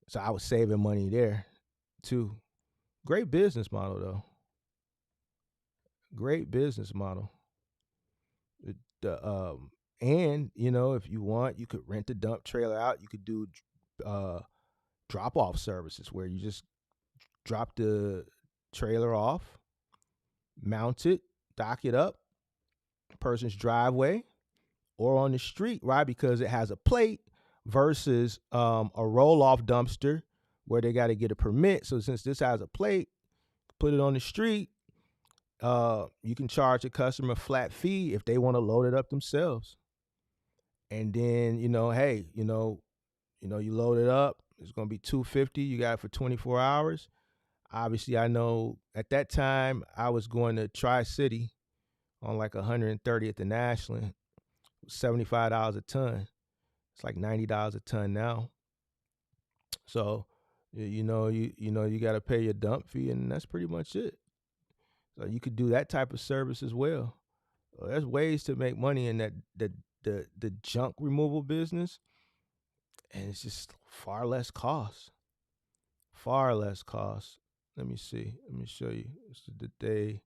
So I was saving money there too. Great business model though. Great business model. The and if you want, you could rent the dump trailer out. You could do uh drop off services where you just drop the trailer off, mount it, dock it up, person's driveway or on the street, right? Because it has a plate versus a roll off dumpster where they got to get a permit. So since this has a plate, put it on the street. You can charge a customer a flat fee if they want to load it up themselves. And then hey, you load it up. It's gonna be $250. You got it for 24 hours. Obviously, I know at that time I was going to Tri City on like 130th and Ashland, $75 a ton. It's like $90 a ton now. So, you got to pay your dump fee, and that's pretty much it. So you could do that type of service as well. There's ways to make money in the junk removal business, and it's just far less cost. Far less cost. Let me see. Let me show you. This is the day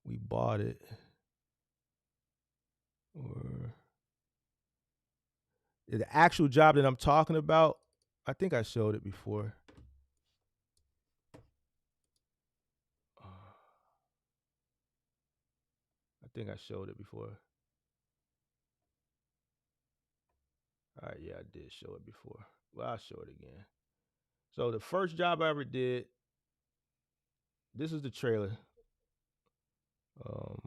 we bought it. Or the actual job that I'm talking about, I think I showed it before. I think I showed it before. All right, yeah, I did show it before. Well, I'll show it again. So the first job I ever did, this is the trailer. Um,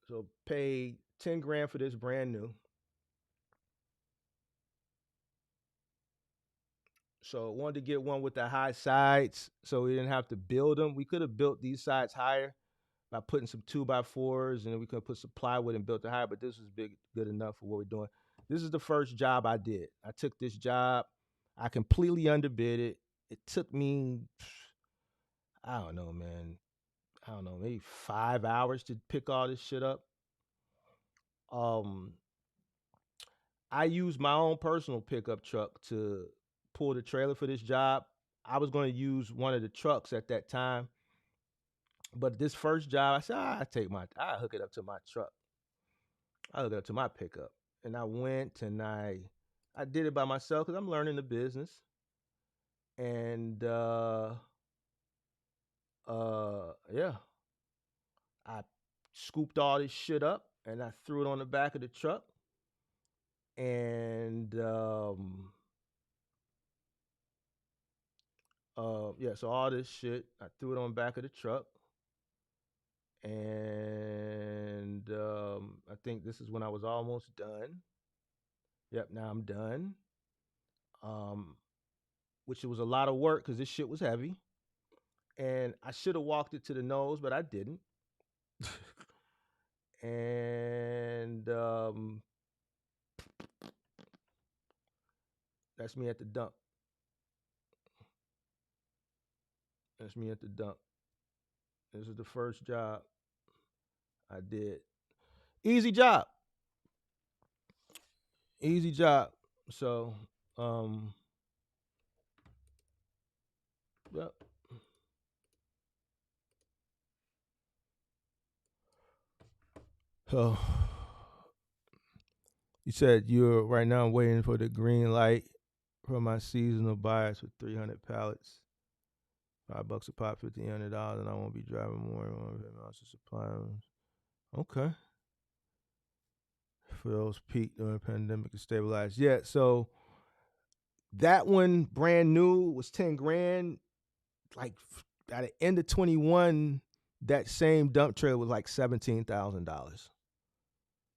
so paid 10 grand for this brand new. So wanted to get one with the high sides, so we didn't have to build them. We could have built these sides higher by putting some 2x4s, and then we could put some plywood and built it higher. But this was good enough for what we're doing. This is the first job I did. I took this job. I completely underbid it. It took me, I don't know, man. I don't know, maybe 5 hours to pick all this shit up. Um, I used my own personal pickup truck to pull the trailer for this job. I was going to use one of the trucks at that time, but this first job, I said, I hook it up to my truck. I hook it up to my pickup, and I went and I I did it by myself because I'm learning the business. And yeah, I scooped all this shit up and I threw it on the back of the truck. And yeah, so all this shit, I threw it on the back of the truck. And I think this is when I was almost done. Yep, now I'm done. Um, which was a lot of work because this shit was heavy. And I should have walked it to the nose, but I didn't. And that's me at the dump. That's me at the dump. This is the first job I did. Easy job. Easy job. So, yep. So, you said you're right now waiting for the green light for my seasonal buyers for 300 pallets. $5 a pop, $1,500, and I won't be driving more miles to supply them. Okay. For those peak during the pandemic to stabilize. Yeah, so that one brand new was 10 grand. Like at the end of 21, that same dump trailer was like $17,000.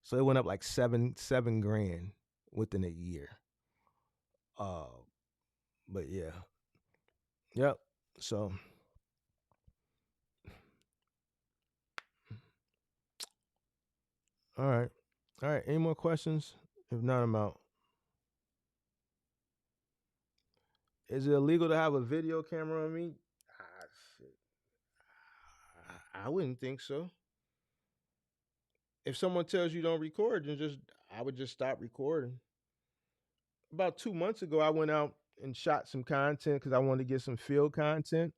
So it went up like seven grand within a year. But yeah. Yep. So all right. All right. Any more questions? If not, I'm out. Is it illegal to have a video camera on me? Shit. I wouldn't think so. If someone tells you don't record, then I would just stop recording. About 2 months ago, I went out and shot some content because I wanted to get some field content.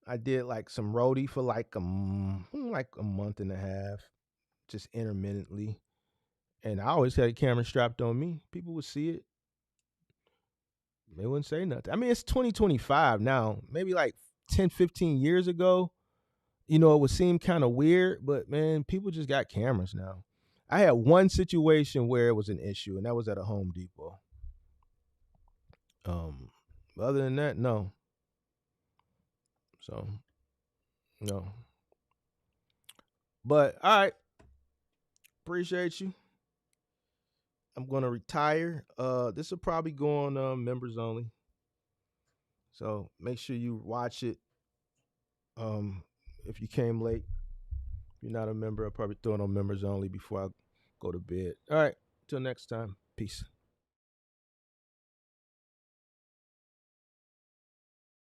I did like some roadie for like a month and a half, just intermittently. And I always had a camera strapped on me. People would see it. They wouldn't say nothing. I mean, it's 2025 now. Maybe like 10, 15 years ago, it would seem kind of weird, but man, people just got cameras now. I had one situation where it was an issue, and that was at a Home Depot. Other than that, no. So, no. But all right, appreciate you. I'm gonna retire. This will probably go on members only. So make sure you watch it. If you came late, if you're not a member, I'll probably throw it on members only before I go to bed. All right, till next time. Peace.